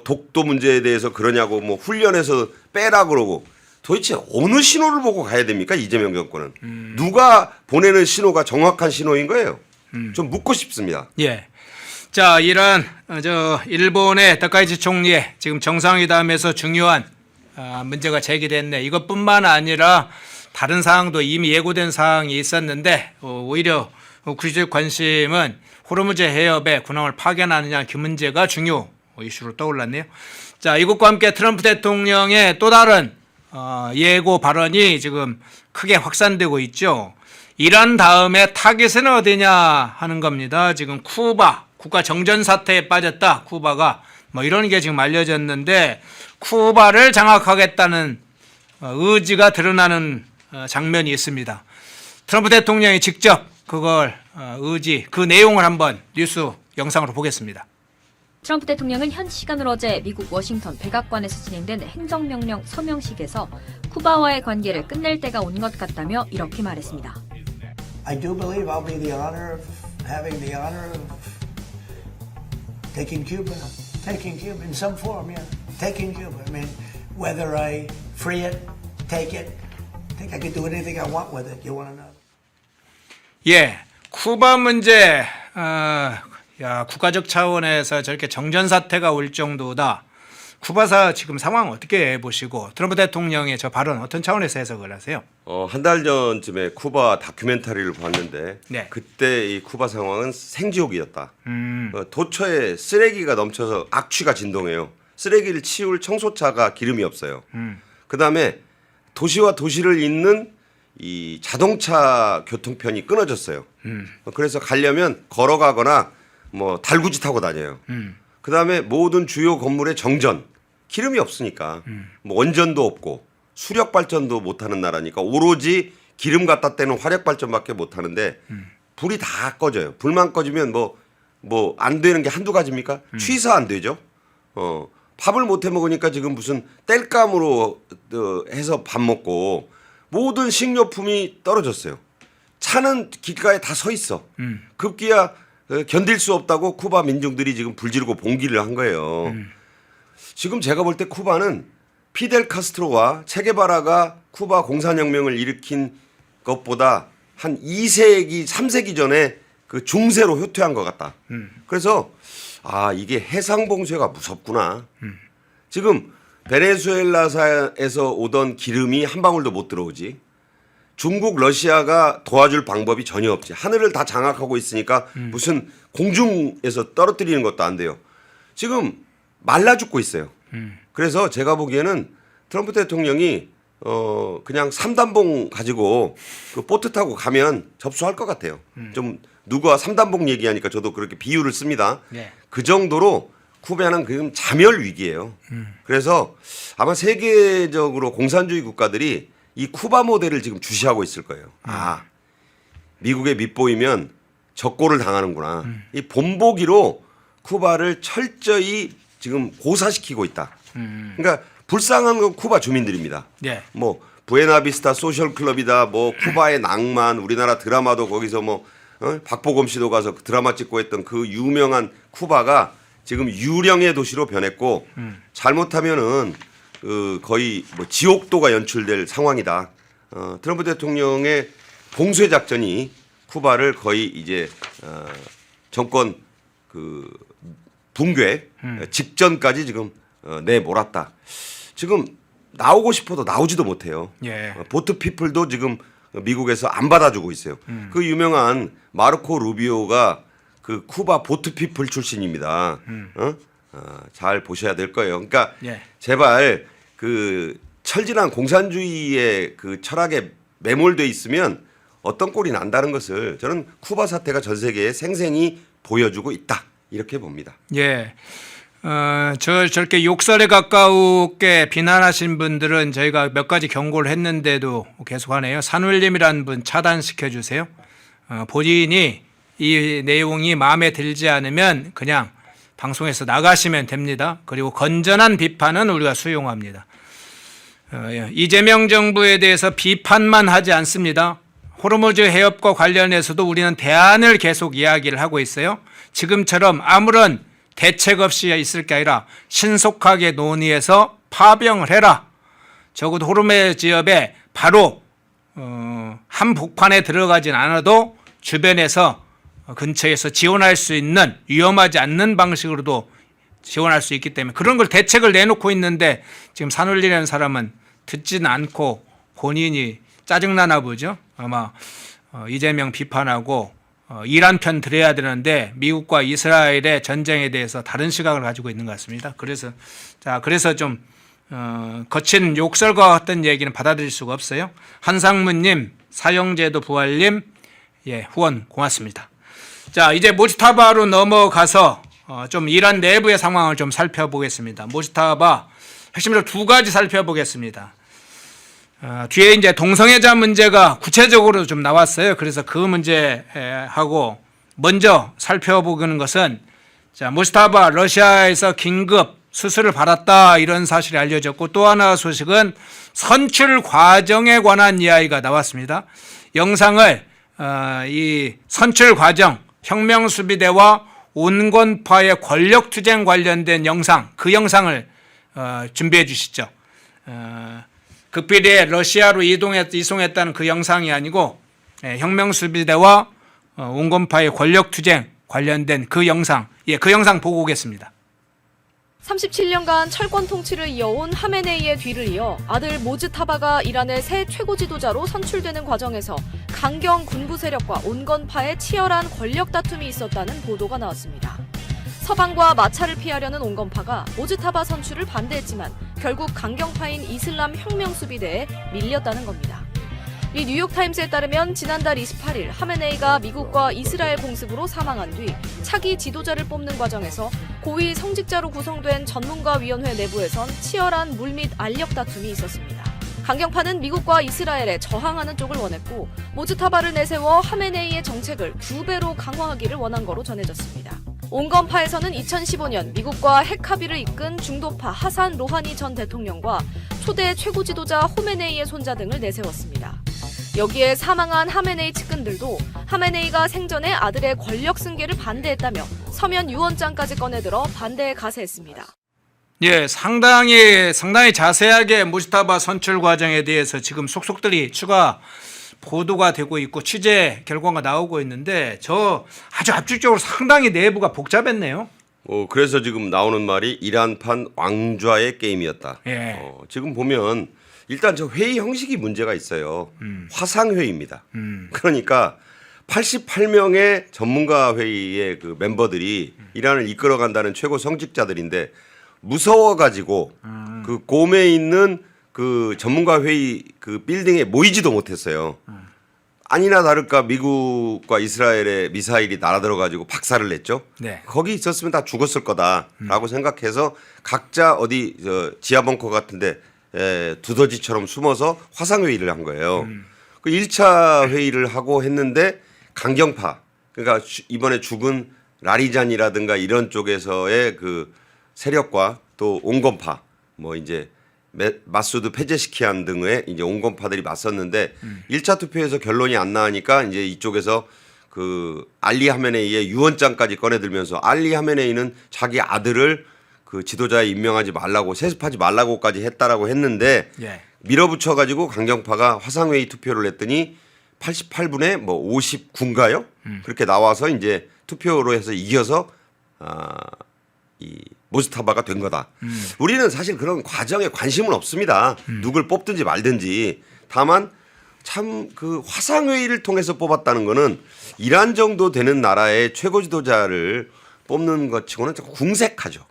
독도 문제에 대해서 그러냐고 뭐 훈련해서 빼라 그러고 도대체 어느 신호를 보고 가야 됩니까 이재명 정권은 누가 보내는 신호가 정확한 신호인 거예요. 좀 묻고 싶습니다. 예. 자, 이런 일본의 다카이치 총리의 지금 정상회담에서 중요한 문제가 제기됐네. 이것뿐만 아니라 다른 사항도 이미 예고된 사항이 있었는데 오히려 국제적 관심은 호르무즈 해협에 군함을 파견하느냐 그 문제가 중요 이슈로 떠올랐네요. 자, 이것과 함께 트럼프 대통령의 또 다른 예고 발언이 지금 크게 확산되고 있죠. 이란 다음에 타깃은 어디냐 하는 겁니다. 지금 쿠바 국가 정전 사태에 빠졌다. 쿠바가 뭐 이런 게 지금 알려졌는데 쿠바를 장악하겠다는 의지가 드러나는 장면이 있습니다. 트럼프 대통령이 직접 그걸 그 내용을 한번 뉴스 영상으로 보겠습니다. 트럼프 대통령은 현 시간으로 어제 미국 워싱턴 백악관에서 진행된 행정명령 서명식에서 쿠바와의 관계를 끝낼 때가 온 것 같다며 이렇게 말했습니다. I do believe I'll be having the honor of taking Cuba in some form, yeah. Taking Cuba. I mean, whether I free it, take it, I think I can do anything I want with it. You want to know? 예, 쿠바 문제, 국가적 차원에서 저렇게 정전 사태가 올 정도다. 쿠바사 지금 상황 어떻게 보시고 트럼프 대통령의 저 발언 어떤 차원에서 해석을 하세요? 한 달 전쯤에 쿠바 다큐멘터리를 봤는데 네. 그때 이 쿠바 상황은 생지옥이었다. 도처에 쓰레기가 넘쳐서 악취가 진동해요. 쓰레기를 치울 청소차가 기름이 없어요. 그다음에 도시와 도시를 잇는 이 자동차 교통편이 끊어졌어요. 그래서 가려면 걸어가거나 뭐 달구지 타고 다녀요. 그다음에 모든 주요 건물의 정전 기름이 없으니까 뭐 원전도 없고 수력 발전도 못 하는 나라니까 오로지 기름 갖다 떼는 화력 발전밖에 못 하는데 불이 다 꺼져요. 불만 꺼지면 뭐 안 되는 게 한두 가지입니까? 취사 안 되죠. 밥을 못 해 먹으니까 지금 무슨 땔감으로 해서 밥 먹고 모든 식료품이 떨어졌어요. 차는 길가에 다 서 있어. 급기야 견딜 수 없다고 쿠바 민중들이 지금 불지르고 봉기를 한 거예요. 지금 제가 볼 때 쿠바는 피델 카스트로와 체게바라가 쿠바 공산혁명을 일으킨 것보다 한 2세기, 3세기 전에 그 중세로 후퇴한 것 같다. 그래서 이게 해상봉쇄가 무섭구나. 지금 베네수엘라에서 오던 기름이 한 방울도 못 들어오지. 중국, 러시아가 도와줄 방법이 전혀 없지. 하늘을 다 장악하고 있으니까 무슨 공중에서 떨어뜨리는 것도 안 돼요. 지금 말라 죽고 있어요. 그래서 제가 보기에는 트럼프 대통령이 그냥 3단봉 가지고 그 보트 타고 가면 접수할 것 같아요. 좀 누가 3단봉 얘기하니까 저도 그렇게 비유를 씁니다. 네. 그 정도로 쿠바는 지금 자멸 위기예요. 그래서 아마 세계적으로 공산주의 국가들이 이 쿠바 모델을 지금 주시하고 있을 거예요. 미국에 밑보이면 적고를 당하는구나. 이 본보기로 쿠바를 철저히 지금 고사시키고 있다. 그러니까 불쌍한 건 쿠바 주민들입니다. 네. 뭐 부에나비스타 소셜 클럽이다. 뭐 쿠바의 낭만, 우리나라 드라마도 거기서 뭐 박보검 씨도 가서 드라마 찍고 했던 그 유명한 쿠바가 지금 유령의 도시로 변했고 잘못하면은 거의 뭐 지옥도가 연출될 상황이다. 트럼프 대통령의 봉쇄 작전이 쿠바를 거의 이제 정권 그 붕괴 직전까지 지금 내몰았다. 지금 나오고 싶어도 나오지도 못해요. 예. 보트 피플도 지금 미국에서 안 받아주고 있어요. 그 유명한 마르코 루비오가 그 쿠바 보트 피플 출신입니다. 잘 보셔야 될 거예요. 그러니까 예. 제발 그 철진한 공산주의의 그 철학에 매몰돼 있으면 어떤 꼴이 난다는 것을 저는 쿠바 사태가 전 세계에 생생히 보여주고 있다. 이렇게 봅니다. 예. 저렇게 욕설에 가까우게 비난하신 분들은 저희가 몇 가지 경고를 했는데도 계속하네요. 산울림이라는 분 차단시켜 주세요. 본인이 이 내용이 마음에 들지 않으면 그냥 방송에서 나가시면 됩니다. 그리고 건전한 비판은 우리가 수용합니다. 이재명 정부에 대해서 비판만 하지 않습니다. 호르무즈 해협과 관련해서도 우리는 대안을 계속 이야기를 하고 있어요. 지금처럼 아무런 대책 없이 있을 게 아니라 신속하게 논의해서 파병을 해라. 적어도 호르무즈 지역에 바로 한복판에 들어가진 않아도 주변에서 근처에서 지원할 수 있는 위험하지 않는 방식으로도 지원할 수 있기 때문에 그런 걸 대책을 내놓고 있는데 지금 산울리라는 사람은 듣지는 않고 본인이 짜증나나 보죠. 아마 이재명 비판하고 이란 편 들어야 되는데 미국과 이스라엘의 전쟁에 대해서 다른 시각을 가지고 있는 것 같습니다. 그래서 좀 거친 욕설과 같은 얘기는 받아들일 수가 없어요. 한상무님, 사형제도 부활님, 예, 후원 고맙습니다. 자, 이제 모지타바로 넘어가서 좀 이란 내부의 상황을 좀 살펴보겠습니다. 모지타바 핵심적으로 두 가지 살펴보겠습니다. 뒤에 이제 동성애자 문제가 구체적으로 좀 나왔어요. 그래서 그 문제하고 먼저 살펴보는 것은 자, 모지타바 러시아에서 긴급 수술을 받았다 이런 사실이 알려졌고 또 하나 소식은 선출 과정에 관한 이야기가 나왔습니다. 영상을 이 선출 과정 혁명수비대와 온건파의 권력투쟁 관련된 영상 그 영상을 준비해 주시죠. 극비리에 러시아로 이송했다는 그 영상이 아니고 혁명수비대와 온건파의 권력투쟁 관련된 그 영상, 그 영상 보고 오겠습니다. 37년간 철권 통치를 이어온 하메네이의 뒤를 이어 아들 모즈타바가 이란의 새 최고 지도자로 선출되는 과정에서 강경 군부 세력과 온건파의 치열한 권력 다툼이 있었다는 보도가 나왔습니다. 서방과 마찰을 피하려는 온건파가 모즈타바 선출을 반대했지만 결국 강경파인 이슬람 혁명수비대에 밀렸다는 겁니다. 미 뉴욕타임스에 따르면 지난달 28일 하메네이가 미국과 이스라엘 공습으로 사망한 뒤 차기 지도자를 뽑는 과정에서 고위 성직자로 구성된 전문가위원회 내부에선 치열한 물 및 알력 다툼이 있었습니다. 강경파는 미국과 이스라엘에 저항하는 쪽을 원했고 모즈타바를 내세워 하메네이의 정책을 2배로 강화하기를 원한 거로 전해졌습니다. 온건파에서는 2015년 미국과 핵 합의를 이끈 중도파 하산 로하니 전 대통령과 초대 최고 지도자 호메네이의 손자 등을 내세웠습니다. 여기에 사망한 하메네이 측근들도 하메네이가 생전에 아들의 권력 승계를 반대했다며 서면 유언장까지 꺼내들어 반대에 가세했습니다. 예, 상당히 자세하게 무스타바 선출 과정에 대해서 지금 속속들이 추가 보도가 되고 있고 취재 결과가 나오고 있는데 저 아주 압축적으로 상당히 내부가 복잡했네요. 그래서 지금 나오는 말이 이란판 왕좌의 게임이었다. 예. 지금 보면 일단 저 회의 형식이 문제가 있어요. 화상회의입니다. 그러니까 88명의 전문가 회의의 그 멤버들이 이란을 이끌어간다는 최고 성직자들인데 무서워가지고 그 곰에 있는 그 전문가 회의 그 빌딩에 모이지도 못했어요. 아니나 다를까 미국과 이스라엘의 미사일이 날아들어가지고 박살을 냈죠. 네. 거기 있었으면 다 죽었을 거다라고 생각해서 각자 어디 지하 벙커 같은데 두더지처럼 숨어서 화상회의를 한 거예요. 그 1차 회의를 하고 했는데 강경파 그러니까 이번에 죽은 라리잔이라든가 이런 쪽에서의 그 세력과 또 온건파 뭐 이제 마수드 페제시키안 등의 이제 온건파들이 맞섰는데 1차 투표에서 결론이 안 나니까 이제 이쪽에서 그 알리 하메네이의 유언장까지 꺼내들면서 알리 하메네이는 자기 아들을 그 지도자에 임명하지 말라고 세습하지 말라고까지 했다라고 했는데 예. 밀어붙여 가지고 강경파가 화상회의 투표를 했더니 88분에 뭐 59인가요? 그렇게 나와서 이제 투표로 해서 이겨서 이 모스타바가 된 거다. 우리는 사실 그런 과정에 관심은 없습니다. 누굴 뽑든지 말든지. 다만 참 그 화상회의를 통해서 뽑았다는 거는 이란 정도 되는 나라의 최고 지도자를 뽑는 것 치고는 좀 궁색하죠.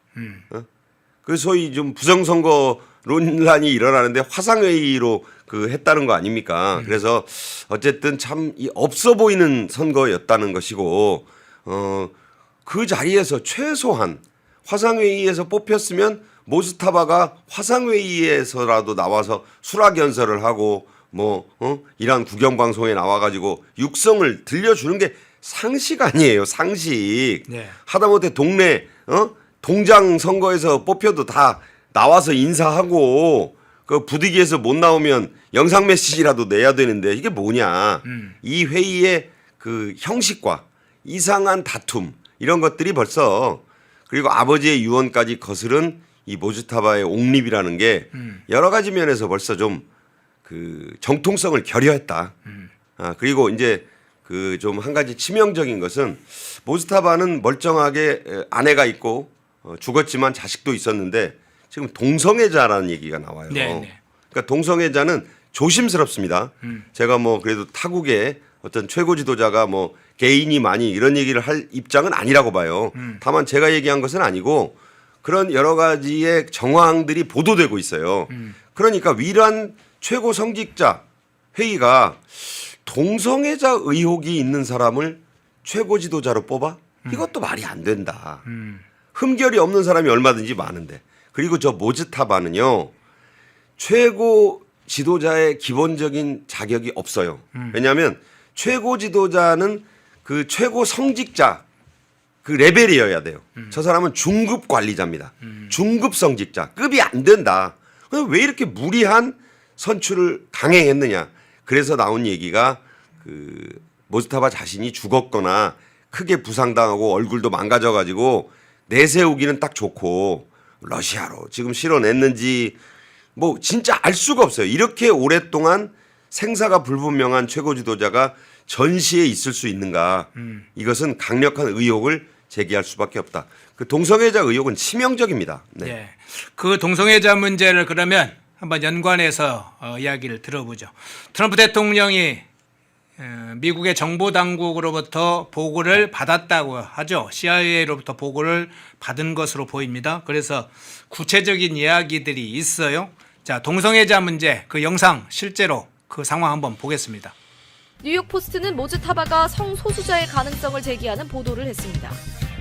그래서 소위 좀 부정선거 논란이 일어나는데 화상회의로 그 했다는 거 아닙니까? 그래서 어쨌든 참 없어 보이는 선거였다는 것이고 그 자리에서 최소한 화상회의에서 뽑혔으면 모스타바가 화상회의에서라도 나와서 수락연설을 하고 뭐 이란 국영방송에 나와가지고 육성을 들려주는 게 상식 아니에요. 상식. 네. 하다못해 동네 동장 선거에서 뽑혀도 다 나와서 인사하고 그 부득이해서 못 나오면 영상 메시지라도 내야 되는데 이게 뭐냐. 이 회의의 그 형식과 이상한 다툼 이런 것들이 벌써 그리고 아버지의 유언까지 거스른 이 모즈타바의 옹립이라는 게 여러 가지 면에서 벌써 좀 그 정통성을 결여했다. 그리고 이제 그 좀 한 가지 치명적인 것은 모즈타바는 멀쩡하게 아내가 있고 죽었지만 자식도 있었는데 지금 동성애자라는 얘기가 나와요. 네. 그러니까 동성애자는 조심스럽습니다. 제가 뭐 그래도 타국의 어떤 최고 지도자가 뭐 개인이 많이 이런 얘기를 할 입장은 아니라고 봐요. 다만 제가 얘기한 것은 아니고 그런 여러 가지의 정황들이 보도되고 있어요. 그러니까 위란 최고 성직자 회의가 동성애자 의혹이 있는 사람을 최고 지도자로 뽑아? 이것도 말이 안 된다. 흠결이 없는 사람이 얼마든지 많은데. 그리고 저 모즈타바는요. 최고 지도자의 기본적인 자격이 없어요. 왜냐하면 최고 지도자는 그 최고 성직자 그 레벨이어야 돼요. 저 사람은 중급 관리자입니다. 중급 성직자. 급이 안 된다. 왜 이렇게 무리한 선출을 강행했느냐. 그래서 나온 얘기가 그 모스타바 자신이 죽었거나 크게 부상당하고 얼굴도 망가져가지고 내세우기는 딱 좋고 러시아로 지금 실어냈는지 뭐 진짜 알 수가 없어요. 이렇게 오랫동안 생사가 불분명한 최고 지도자가 전시에 있을 수 있는가. 이것은 강력한 의혹을 제기할 수밖에 없다. 그 동성애자 의혹은 치명적입니다. 네. 예. 그 동성애자 문제를 그러면 한번 연관해서 이야기를 들어보죠. 트럼프 대통령이 미국의 정보 당국으로부터 보고를 받았다고 하죠. CIA로부터 보고를 받은 것으로 보입니다. 그래서 구체적인 이야기들이 있어요. 자, 동성애자 문제 그 영상 실제로 그 상황 한번 보겠습니다. 뉴욕 포스트는 모즈타바가 성소수자의 가능성을 제기하는 보도를 했습니다.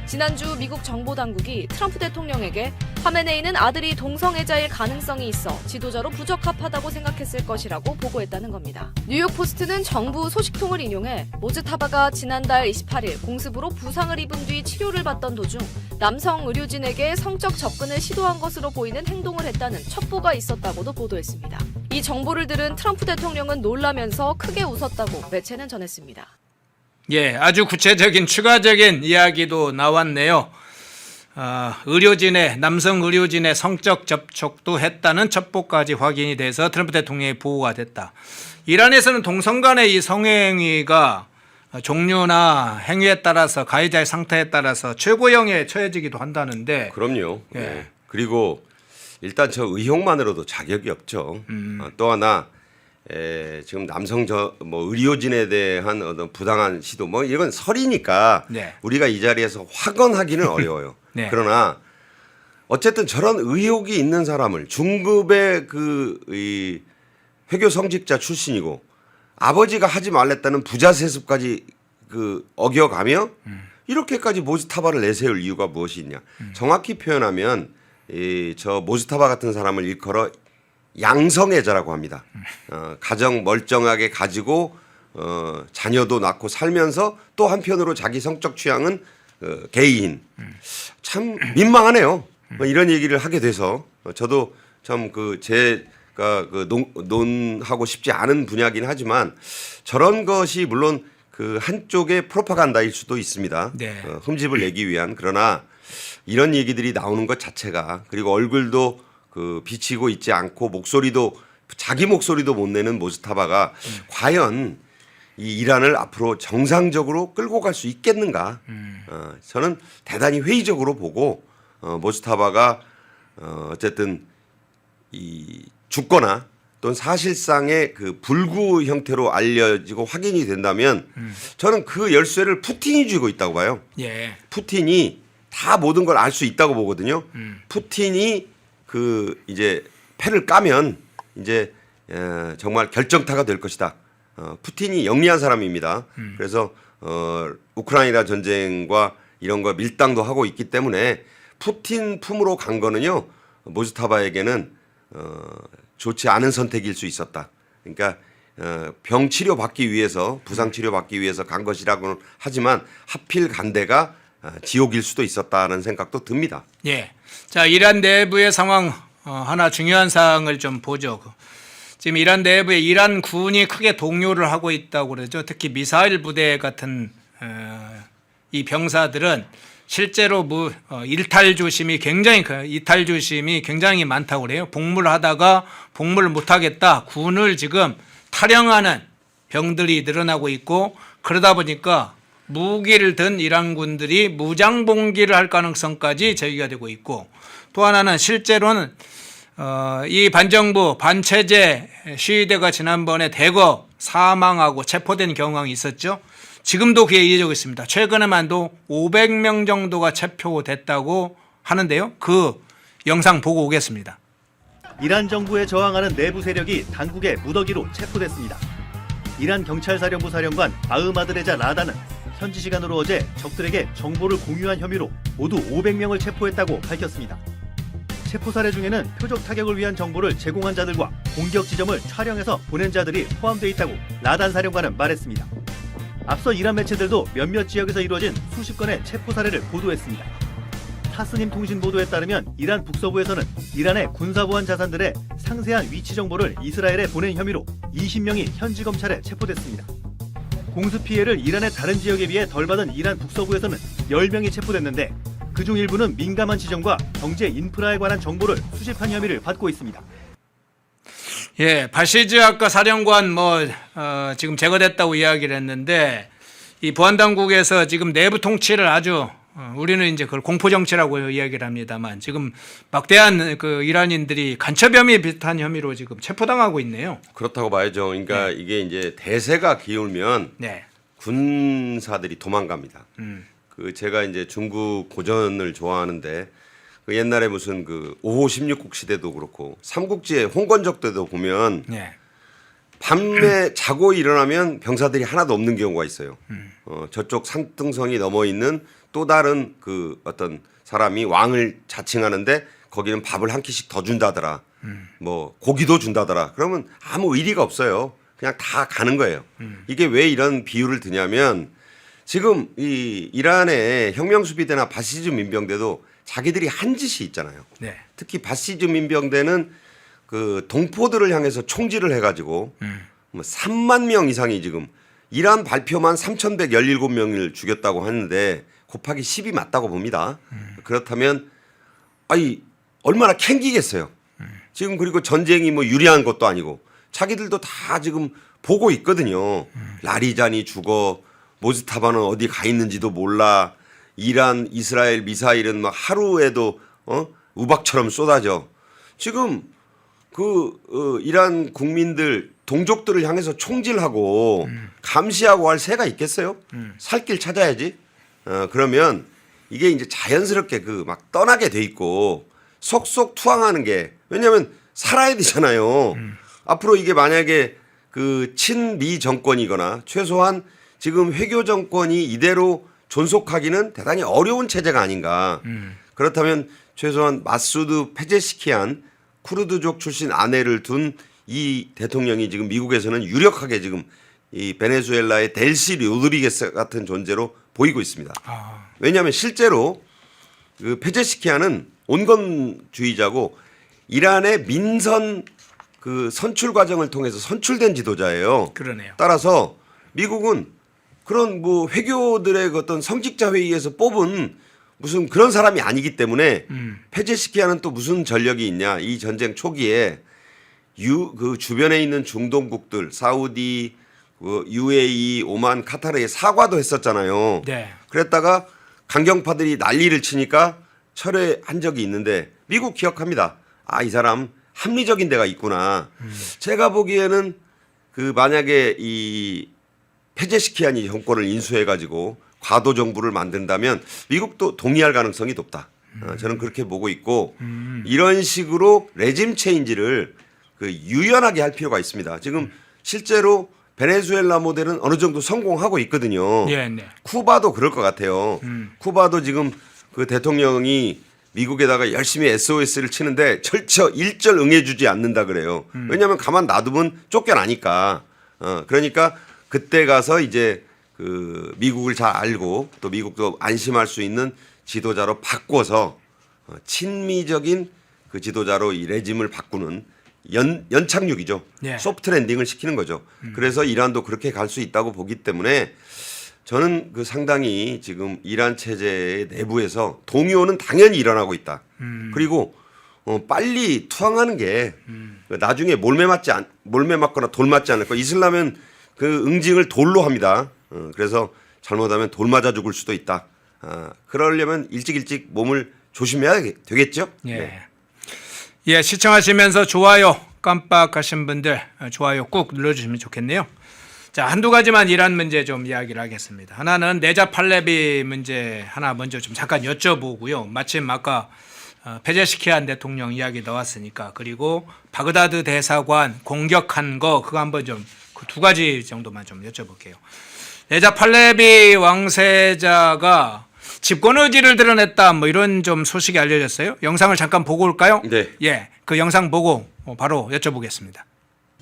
지난주 미국 정보당국이 트럼프 대통령에게 하메네이는 아들이 동성애자일 가능성이 있어 지도자로 부적합하다고 생각했을 것이라고 보고했다는 겁니다. 뉴욕 포스트는 정부 소식통을 인용해 모즈타바가 지난달 28일 공습으로 부상을 입은 뒤 치료를 받던 도중 남성 의료진에게 성적 접근을 시도한 것으로 보이는 행동을 했다는 첩보가 있었다고도 보도했습니다. 이 정보를 들은 트럼프 대통령은 놀라면서 크게 웃었다고 매체는 전했습니다. 예, 아주 구체적인 추가적인 이야기도 나왔네요. 남성 의료진의 성적 접촉도 했다는 첩보까지 확인이 돼서 트럼프 대통령의 보고가 됐다. 이란에서는 동성 간의 이 성행위가 종류나 행위에 따라서 가해자의 상태에 따라서 최고형에 처해지기도 한다는데. 그럼요. 예. 네. 그리고 일단 저 의혹만으로도 자격이 없죠. 또 하나 지금 남성 의료진에 대한 어떤 부당한 시도 이건 설이니까 네. 우리가 이 자리에서 확언하기는 어려워요. 네. 그러나 어쨌든 저런 의혹이 있는 사람을 중급의 이 회교 성직자 출신이고 아버지가 하지 말랬다는 부자 세습까지 어겨가며 이렇게까지 모즈타바를 내세울 이유가 무엇이 있냐? 정확히 표현하면 저 모즈타바 같은 사람을 일컬어 양성애자라고 합니다. 가정 멀쩡하게 가지고 자녀도 낳고 살면서 또 한편으로 자기 성적 취향은 게이인. 참 민망하네요. 이런 얘기를 하게 돼서 저도 참 제가 논하고 싶지 않은 분야긴 하지만 저런 것이 물론 한쪽의 프로파간다일 수도 있습니다. 네. 흠집을 내기 위한. 그러나 이런 얘기들이 나오는 것 자체가 그리고 얼굴도 비치고 있지 않고 자기 목소리도 못 내는 모즈타바가 과연 이 이란을 앞으로 정상적으로 끌고 갈 수 있겠는가? 저는 대단히 회의적으로 보고 모즈타바가 어쨌든 죽거나 또는 사실상의 불구 형태로 알려지고 확인이 된다면 저는 그 열쇠를 푸틴이 쥐고 있다고 봐요. 예. 푸틴이 다 모든 걸 알 수 있다고 보거든요. 푸틴이 이제 패를 까면 이제 정말 결정타가 될 것이다. 푸틴이 영리한 사람입니다. 그래서 우크라이나 전쟁과 이런 거 밀당도 하고 있기 때문에 푸틴 품으로 간 거는요 모즈타바에게는 좋지 않은 선택일 수 있었다. 그러니까 병 치료 받기 위해서 부상 치료 받기 위해서 간 것이라고는 하지만 하필 간 데가 지옥일 수도 있었다는 생각도 듭니다. 예. 자, 이란 내부의 상황 하나 중요한 사항을 좀 보죠. 지금 이란 내부에 이란 군이 크게 동요를 하고 있다고 그러죠. 특히 미사일 부대 같은 이 병사들은 실제로 이탈 조심이 굉장히 많다고 그래요. 복무하다가 복무를 못 하겠다. 군을 지금 탈영하는 병들이 늘어나고 있고 그러다 보니까 무기를 든 이란 군들이 무장 봉기를 할 가능성까지 제기가 되고 있고 또 하나는 실제로는 이 반정부 반체제 시위대가 지난번에 대거 사망하고 체포된 경황이 있었죠. 지금도 그게 이어지고 있습니다. 최근에만도 500명 정도가 체포됐다고 하는데요. 그 영상 보고 오겠습니다. 이란 정부에 저항하는 내부 세력이 당국의 무더기로 체포됐습니다. 이란 경찰사령부 사령관 아흐마드레자 라다는 현지 시간으로 어제 적들에게 정보를 공유한 혐의로 모두 500명을 체포했다고 밝혔습니다. 체포 사례 중에는 표적 타격을 위한 정보를 제공한 자들과 공격 지점을 촬영해서 보낸 자들이 포함되어 있다고 라단 사령관은 말했습니다. 앞서 이란 매체들도 몇몇 지역에서 이루어진 수십 건의 체포 사례를 보도했습니다. 타스님 통신 보도에 따르면 이란 북서부에서는 이란의 군사보안 자산들의 상세한 위치 정보를 이스라엘에 보낸 혐의로 20명이 현지 검찰에 체포됐습니다. 공습 피해를 이란의 다른 지역에 비해 덜 받은 이란 북서부에서는 10명이 체포됐는데 그중 일부는 민감한 지정과 경제 인프라에 관한 정보를 수집한 혐의를 받고 있습니다. 예, 바시즈 아까 사령관 지금 제거됐다고 이야기를 했는데 이 보안 당국에서 지금 내부 통치를 아주 우리는 이제 그걸 공포 정치라고 이야기를 합니다만 지금 막대한 이란인들이 간첩 혐의 비슷한 혐의로 지금 체포당하고 있네요. 그렇다고 봐야죠. 그러니까 이게 이제 대세가 기울면 네. 군사들이 도망갑니다. 제가 이제 중국 고전을 좋아하는데 옛날에 무슨 5호 16국 시대도 그렇고 삼국지의 홍건적 때도 보면 네. 밤에 자고 일어나면 병사들이 하나도 없는 경우가 있어요. 저쪽 산등성이 넘어 있는 또 다른 그 어떤 사람이 왕을 자칭하는데 거기는 밥을 한 끼씩 더 준다더라. 뭐 고기도 준다더라. 그러면 아무 의리가 없어요. 그냥 다 가는 거예요. 이게 왜 이런 비유를 드냐면 지금 이 이란의 혁명수비대나 바시즈 민병대도 자기들이 한 짓이 있잖아요. 네. 특히 바시즈 민병대는 그 동포들을 향해서 총질을 해가지고 뭐 3만 명 이상이 지금 이란 발표만 3,117명을 죽였다고 하는데 곱하기 10이 맞다고 봅니다. 그렇다면 아니 얼마나 캥기겠어요. 지금 그리고 전쟁이 뭐 유리한 것도 아니고 자기들도 다 지금 보고 있거든요. 라리잔이 죽어 모즈타바는 어디 가 있는지도 몰라. 이란 이스라엘 미사일은 막 하루에도 우박처럼 쏟아져. 지금 이란 국민들 동족들을 향해서 총질하고 감시하고 할 새가 있겠어요? 살 길 찾아야지. 그러면 이게 이제 자연스럽게 막 떠나게 돼 있고 속속 투항하는 게 왜냐하면 살아야 되잖아요. 앞으로 이게 만약에 그 친미 정권이거나 최소한 지금 회교 정권이 이대로 존속하기는 대단히 어려운 체제가 아닌가. 그렇다면 최소한 마수드 페제시키안 쿠르드족 출신 아내를 둔 이 대통령이 지금 미국에서는 유력하게 지금 이 베네수엘라의 델시 로드리게스 같은 존재로 보이고 있습니다. 왜냐하면 실제로 그 페제시키안은 온건주의자고 이란의 민선 그 선출 과정을 통해서 선출된 지도자예요. 그러네요. 따라서 미국은 그런 뭐 회교들의 어떤 성직자 회의에서 뽑은 무슨 그런 사람이 아니기 때문에 페제시키안은 또 무슨 전력이 있냐. 이 전쟁 초기에 그 주변에 있는 중동국들 사우디, UAE, 오만, 카타르에 사과도 했었잖아요. 네. 그랬다가 강경파들이 난리를 치니까 철회한 적이 있는데 미국 기억합니다. 아, 이 사람 합리적인 데가 있구나. 제가 보기에는 그 만약에 이 페제시키안이 정권을 인수해가지고 과도 정부를 만든다면 미국도 동의할 가능성이 높다. 저는 그렇게 보고 있고 이런 식으로 레짐 체인지를 그 유연하게 할 필요가 있습니다. 지금 실제로 베네수엘라 모델은 어느 정도 성공하고 있거든요. 네, 네. 쿠바도 그럴 것 같아요. 쿠바도 지금 그 대통령이 미국에다가 열심히 SOS를 치는데 일절 응해주지 않는다 그래요. 왜냐하면 가만 놔두면 쫓겨나니까. 그러니까 그때 가서 이제 그 미국을 잘 알고 또 미국도 안심할 수 있는 지도자로 바꿔서 친미적인 그 지도자로 이 레짐을 바꾸는 연착륙이죠. 예. 소프트 랜딩을 시키는 거죠. 그래서 이란도 그렇게 갈 수 있다고 보기 때문에 저는 그 상당히 지금 이란 체제의 내부에서 동요는 당연히 일어나고 있다. 그리고 빨리 투항하는 게 나중에 몰매 맞거나 돌 맞지 않을 거. 이슬람은 그 응징을 돌로 합니다. 그래서 잘못하면 돌 맞아 죽을 수도 있다. 그러려면 일찍 몸을 조심해야 되겠죠. 예. 네. 예, 시청하시면서 좋아요 깜빡하신 분들 좋아요 꾹 눌러주시면 좋겠네요. 자, 한두 가지만 이란 문제 좀 이야기를 하겠습니다. 하나는 네자 팔레비 문제 하나 먼저 좀 잠깐 여쭤보고요. 마침 아까 페제시키안 대통령 이야기 나왔으니까 그리고 바그다드 대사관 공격한 거 그거 한번 좀 그 두 가지 정도만 좀 여쭤볼게요. 네자 팔레비 왕세자가 집권 의지를 드러냈다 뭐 이런 좀 소식이 알려졌어요. 영상을 잠깐 보고 올까요? 네. 예, 그 영상 보고 바로 여쭤보겠습니다.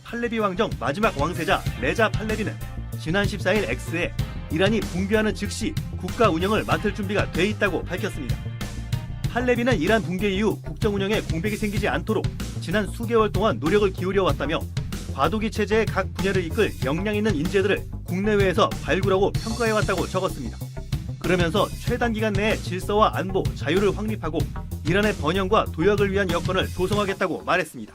팔레비 왕정 마지막 왕세자 레자 팔레비는 지난 14일 X에 이란이 붕괴하는 즉시 국가 운영을 맡을 준비가 돼 있다고 밝혔습니다. 팔레비는 이란 붕괴 이후 국정 운영에 공백이 생기지 않도록 지난 수개월 동안 노력을 기울여 왔다며 과도기 체제의 각 분야를 이끌 역량 있는 인재들을 국내외에서 발굴하고 평가해 왔다고 적었습니다. 그러면서 최단 기간 내에 질서와 안보, 자유를 확립하고 이란의 번영과 도약을 위한 여건을 조성하겠다고 말했습니다.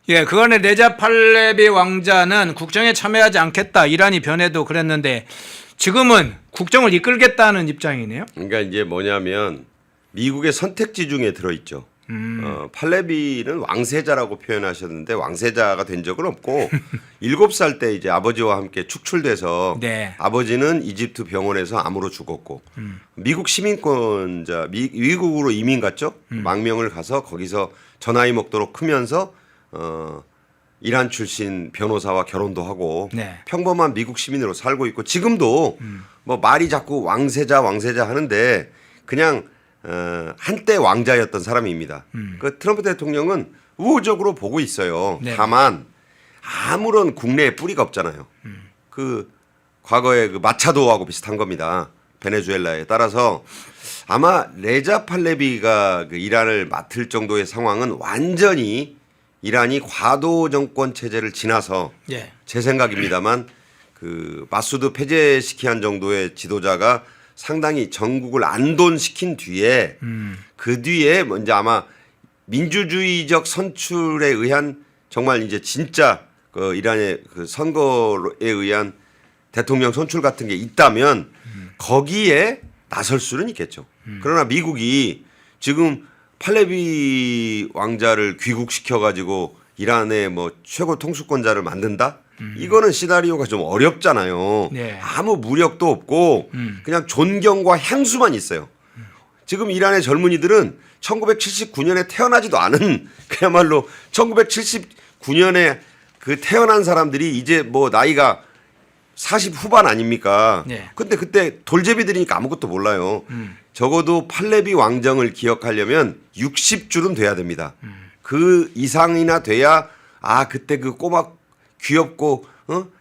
예, 그거는 네자 팔레비 왕자는 국정에 참여하지 않겠다. 이란이 변해도 그랬는데 지금은 국정을 이끌겠다는 입장이네요. 그러니까 이제 뭐냐면 미국의 선택지 중에 들어있죠. 팔레비는 왕세자라고 표현하셨는데 왕세자가 된 적은 없고 7살 때 이제 아버지와 함께 축출돼서 네. 아버지는 이집트 병원에서 암으로 죽었고 미국 시민권자 미국으로 이민 갔죠. 망명을 가서 거기서 전화위 먹도록 크면서 이란 출신 변호사와 결혼도 하고 네. 평범한 미국 시민으로 살고 있고 지금도 뭐 말이 자꾸 왕세자 하는데 그냥 한때 왕자였던 사람입니다. 그 트럼프 대통령은 우호적으로 보고 있어요. 네. 다만 아무런 국내에 뿌리가 없잖아요. 그 과거에 그 마차도하고 비슷한 겁니다. 베네수엘라에. 따라서 아마 레자 팔레비가 그 이란을 맡을 정도의 상황은 완전히 이란이 과도 정권 체제를 지나서 예. 제 생각입니다만 그 마수드 페제시키안 정도의 지도자가 상당히 전국을 안돈시킨 뒤에 그 뒤에 먼저 아마 민주주의적 선출에 의한 정말 이제 진짜 그 이란의 그 선거에 의한 대통령 선출 같은 게 있다면 거기에 나설 수는 있겠죠. 그러나 미국이 지금 팔레비 왕자를 귀국시켜 가지고 이란의 뭐 최고 통수권자를 만든다? 이거는 시나리오가 좀 어렵잖아요. 네. 아무 무력도 없고 그냥 존경과 향수만 있어요. 지금 이란의 젊은이들은 1979년에 태어나지도 않은 그야말로 1979년에 그 태어난 사람들이 이제 뭐 나이가 40 후반 아닙니까? 네. 근데 그때 돌제비들이니까 아무것도 몰라요. 적어도 팔레비 왕정을 기억하려면 60줄은 돼야 됩니다. 그 이상이나 돼야 아 그때 그 꼬막 귀엽고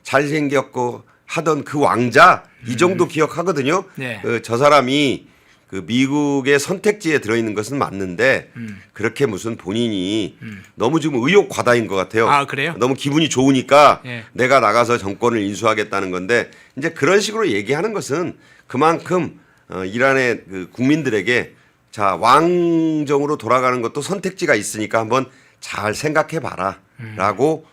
잘생겼고 하던 그 왕자 이 정도 기억하거든요. 네. 저 사람이 그 미국의 선택지에 들어있는 것은 맞는데 그렇게 무슨 본인이 너무 지금 의욕 과다인 것 같아요. 아, 그래요? 너무 기분이 좋으니까 예. 내가 나가서 정권을 인수하겠다는 건데 이제 그런 식으로 얘기하는 것은 그만큼 이란의 그 국민들에게 자 왕정으로 돌아가는 것도 선택지가 있으니까 한번 잘 생각해 봐라라고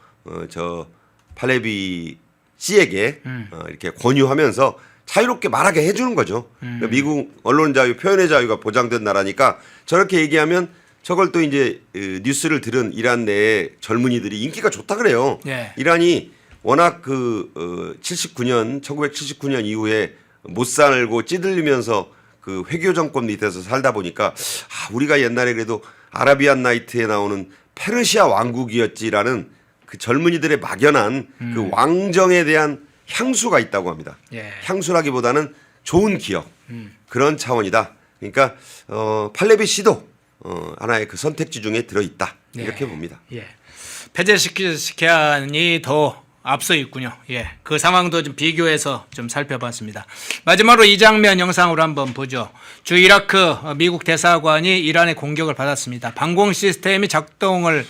저 팔레비 씨에게 이렇게 권유하면서 자유롭게 말하게 해주는 거죠. 그러니까 미국 언론 자유, 표현의 자유가 보장된 나라니까 저렇게 얘기하면 저걸 또 이제 뉴스를 들은 이란 내의 젊은이들이 인기가 좋다 그래요. 예. 이란이 워낙 그 1979년 이후에 못 살고 찌들리면서 그 회교 정권 밑에서 살다 보니까 아, 우리가 옛날에 그래도 아라비안 나이트에 나오는 페르시아 왕국이었지라는 그 젊은이들의 막연한 그 왕정에 대한 향수가 있다고 합니다. 예. 향수라기보다는 좋은 기억 그런 차원이다. 그러니까 팔레비 씨도 하나의 그 선택지 중에 들어있다 이렇게 봅니다. 예. 페제시키안이 더 앞서 있군요. 예. 그 상황도 좀 비교해서 좀 살펴봤습니다. 마지막으로 이 장면 영상으로 한번 보죠. 주 이라크 미국 대사관이 이란의 공격을 받았습니다. 방공 시스템이 작동을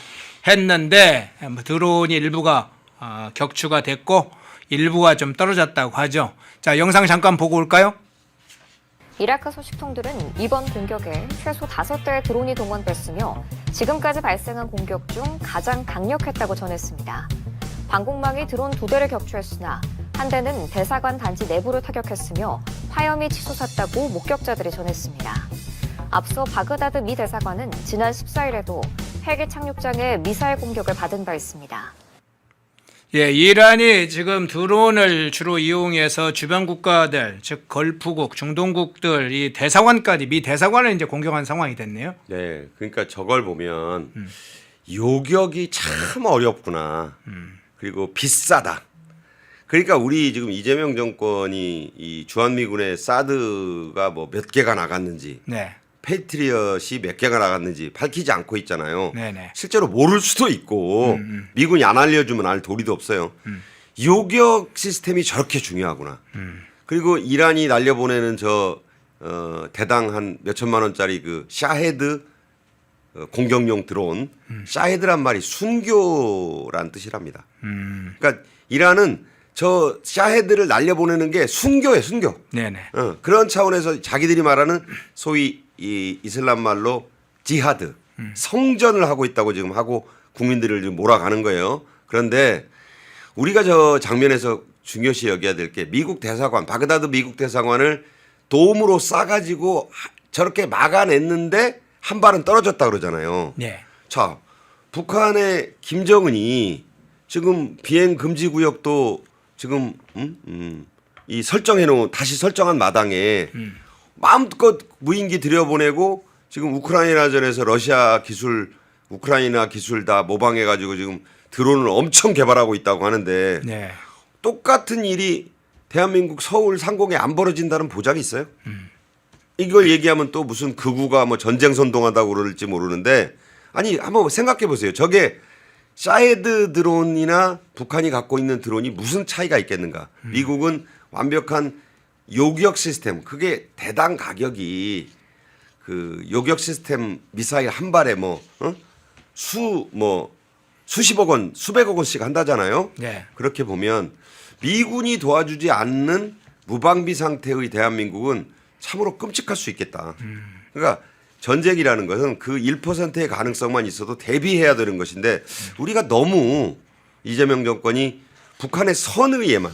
했는데 드론이 일부가 격추가 됐고 일부가 좀 떨어졌다고 하죠. 자, 영상 잠깐 보고 올까요? 이라크 소식통들은 이번 공격에 최소 5대의 드론이 동원됐으며 지금까지 발생한 공격 중 가장 강력했다고 전했습니다. 방공망이 드론 2대를 격추했으나 한 대는 대사관 단지 내부를 타격했으며 화염이 치솟았다고 목격자들이 전했습니다. 앞서 바그다드 미 대사관은 지난 14일에도 헬기 착륙장에 미사일 공격을 받은 바 있습니다. 예, 이란이 지금 드론을 주로 이용해서 주변 국가들, 즉 걸프국, 중동국들 이 대사관까지 미 대사관을 이제 공격한 상황이 됐네요. 네, 그러니까 저걸 보면 요격이 참 어렵구나. 그리고 비싸다. 그러니까 우리 지금 이재명 정권이 이 주한미군의 사드가 뭐 몇 개가 나갔는지, 네, 페이트리엇이 몇 개가 나갔는지 밝히지 않고 있잖아요. 네네. 실제로 모를 수도 있고 미군이 안 알려주면 알 도리도 없어요. 요격 시스템이 저렇게 중요하구나. 그리고 이란이 날려보내는 저 대당 한 몇천만 원짜리 그 샤헤드 공격용 드론, 샤헤드란 말이 순교란 뜻이랍니다. 그러니까 이란은 저 샤헤드를 날려보내는 게 순교예요, 순교. 네네. 그런 차원에서 자기들이 말하는 소위 이 이슬람 말로 지하드, 성전을 하고 있다고 지금 하고 국민들을 지금 몰아가는 거예요. 그런데 우리가 저 장면에서 중요시 여겨야 될 게 미국 대사관, 바그다드 미국 대사관을 도움으로 싸가지고 저렇게 막아냈는데 한 발은 떨어졌다 그러잖아요. 네. 자, 북한의 김정은이 지금 비행 금지 구역도 지금 이 설정해놓은 다시 설정한 마당에 마음껏 무인기 들여보내고 지금 우크라이나전에서 러시아 기술 우크라이나 기술 다 모방해가지고 지금 드론을 엄청 개발하고 있다고 하는데 네. 똑같은 일이 대한민국 서울 상공에 안 벌어진다는 보장이 있어요? 이걸 얘기하면 또 무슨 극우가 뭐 전쟁 선동한다고 그럴지 모르는데 아니 한번 생각해 보세요. 저게 사이드 드론이나 북한이 갖고 있는 드론이 무슨 차이가 있겠는가? 미국은 완벽한 요격 시스템, 그게 대당 가격이 그 요격 시스템 미사일 한 발에 수십억 원, 수백억 원씩 한다잖아요. 네. 그렇게 보면 미군이 도와주지 않는 무방비 상태의 대한민국은 참으로 끔찍할 수 있겠다. 그러니까 전쟁이라는 것은 그 1%의 가능성만 있어도 대비해야 되는 것인데 우리가 너무 이재명 정권이 북한의 선의에만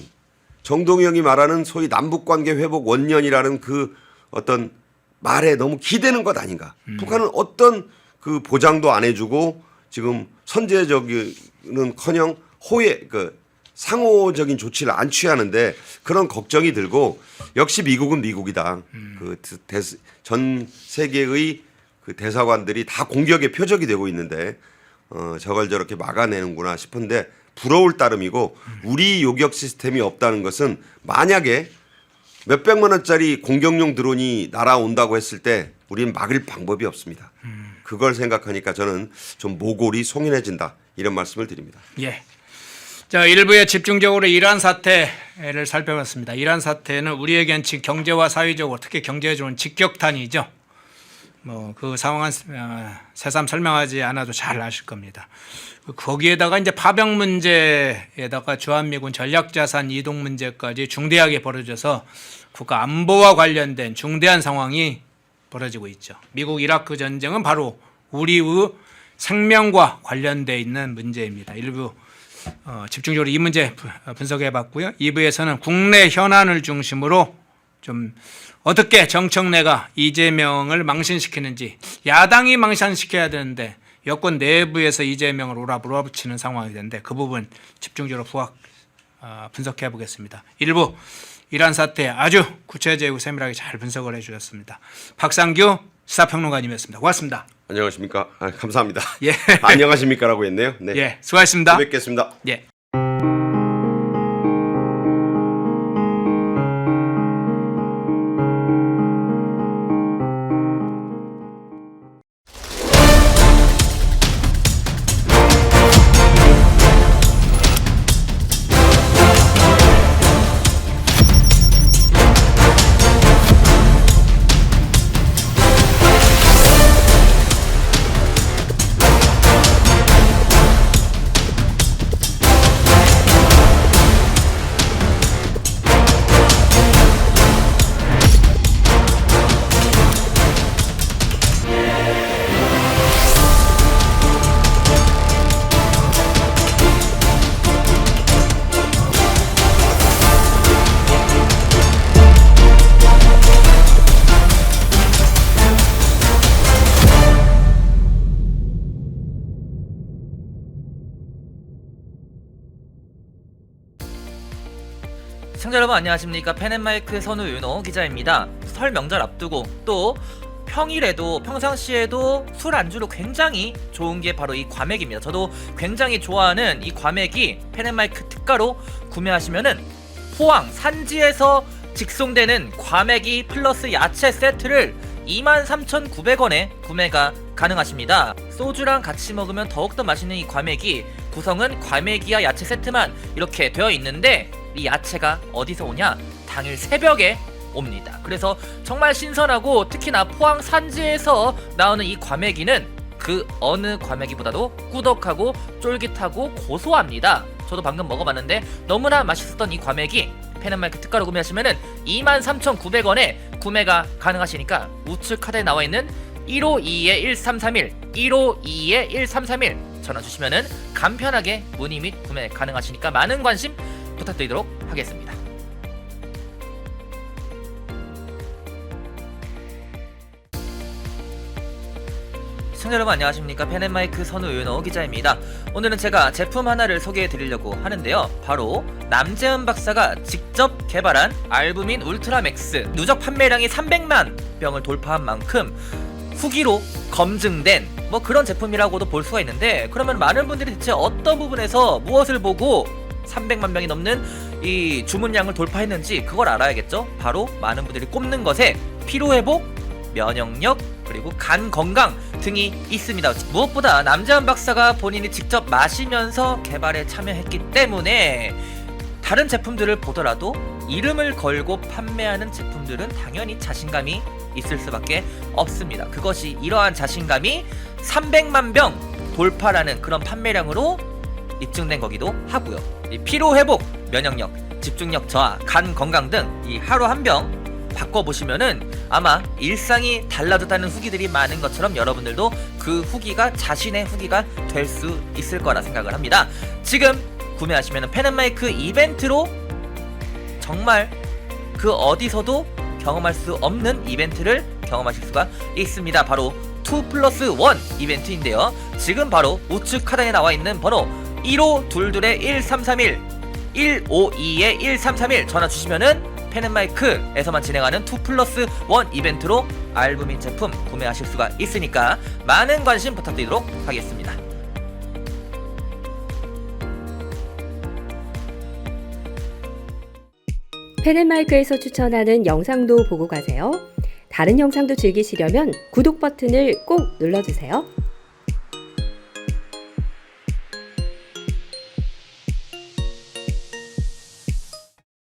정동희 형이 말하는 소위 남북관계 회복 원년이라는 그 어떤 말에 너무 기대는 것 아닌가. 북한은 어떤 그 보장도 안 해주고 지금 선제적인커녕 상호적인 조치를 안 취하는데 그런 걱정이 들고 역시 미국은 미국이다. 전 세계의 그 대사관들이 다 공격의 표적이 되고 있는데 저걸 저렇게 막아내는구나 싶은데 부러울 따름이고 우리 요격 시스템이 없다는 것은 만약에 몇백만 원짜리 공격용 드론이 날아온다고 했을 때 우리는 막을 방법이 없습니다. 그걸 생각하니까 저는 좀 모골이 송연해진다 이런 말씀을 드립니다. 예. 자, 1부에 집중적으로 이란 사태를 살펴봤습니다. 이란 사태는 우리에겐 경제와 사회적으로 특히 경제에 좋은 직격탄이죠. 그 상황은 새삼 설명하지 않아도 잘 아실 겁니다. 거기에다가 이제 파병 문제에다가 주한미군 전략자산 이동 문제까지 중대하게 벌어져서 국가 안보와 관련된 중대한 상황이 벌어지고 있죠. 미국 이라크 전쟁은 바로 우리의 생명과 관련돼 있는 문제입니다. 일부 집중적으로 이 문제 분석해 봤고요. 2부에서는 국내 현안을 중심으로 좀 어떻게 정청래가 이재명을 망신시키는지, 야당이 망신시켜야 되는데 여권 내부에서 이재명을 몰아붙이는 상황이 되는데 그 부분 집중적으로 분석해 보겠습니다. 1부 이란 사태 아주 구체적이고 세밀하게 잘 분석을 해 주셨습니다. 박상규 시사평론가님이었습니다. 고맙습니다. 안녕하십니까? 감사합니다. 예. 안녕하십니까라고 했네요. 네. 예, 수고하셨습니다. 또 뵙겠습니다. 예. 시청자 여러분 안녕하십니까. 펜앤마이크 선우윤호 기자입니다. 설 명절 앞두고 또 평일에도 평상시에도 술 안주로 굉장히 좋은 게 바로 이 과메기입니다. 저도 굉장히 좋아하는 이 과메기 펜앤마이크 특가로 구매하시면은 포항 산지에서 직송되는 과메기 플러스 야채 세트를 23,900원에 구매가 가능하십니다. 소주랑 같이 먹으면 더욱더 맛있는 이 과메기, 구성은 과메기와 야채 세트만 이렇게 되어 있는데 이 야채가 어디서 오냐? 당일 새벽에 옵니다. 그래서 정말 신선하고 특히나 포항 산지에서 나오는 이 과메기는 그 어느 과메기보다도 꾸덕하고 쫄깃하고 고소합니다. 저도 방금 먹어봤는데 너무나 맛있었던 이 과메기 펜앤마이크 특가로 구매하시면은 23,900원에 구매가 가능하시니까 우측 카드에 나와있는 1522-1331 1522-1331 전화 주시면은 간편하게 문의 및 구매 가능하시니까 많은 관심 부탁드리도록 하겠습니다. 시청자 여러분 안녕하십니까. 펜앤마이크 선우윤호 기자입니다. 오늘은 제가 제품 하나를 소개해 드리려고 하는데요. 바로 남재은 박사가 직접 개발한 알부민 울트라맥스, 누적 판매량이 300만 병을 돌파한 만큼 후기로 검증된 뭐 그런 제품이라고도 볼 수가 있는데, 그러면 많은 분들이 대체 어떤 부분에서 무엇을 보고 300만 명이 넘는 이 주문량을 돌파했는지 그걸 알아야겠죠. 바로 많은 분들이 꼽는 것에 피로회복, 면역력, 그리고 간 건강 등이 있습니다. 무엇보다 남재환 박사가 본인이 직접 마시면서 개발에 참여했기 때문에 다른 제품들을 보더라도 이름을 걸고 판매하는 제품들은 당연히 자신감이 있을 수밖에 없습니다. 그것이 이러한 자신감이 300만 병 돌파라는 그런 판매량으로 입증된 거기도 하고요. 이 피로회복, 면역력, 집중력 저하, 간 건강 등 이 하루 한 병 바꿔보시면은 아마 일상이 달라졌다는 후기들이 많은 것처럼 여러분들도 그 후기가 자신의 후기가 될 수 있을 거라 생각을 합니다. 지금 구매하시면 펜앤마이크 이벤트로 정말 그 어디서도 경험할 수 없는 이벤트를 경험하실 수가 있습니다. 바로 2+1 이벤트인데요. 지금 바로 우측 하단에 나와 있는 번호 1522-1331 152-1331 전화 주시면은 펜앤마이크에서만 진행하는 2+1 이벤트로 알부민 제품 구매하실 수가 있으니까 많은 관심 부탁드리도록 하겠습니다. 펜앤마이크에서 추천하는 영상도 보고 가세요. 다른 영상도 즐기시려면 구독 버튼을 꼭 눌러주세요.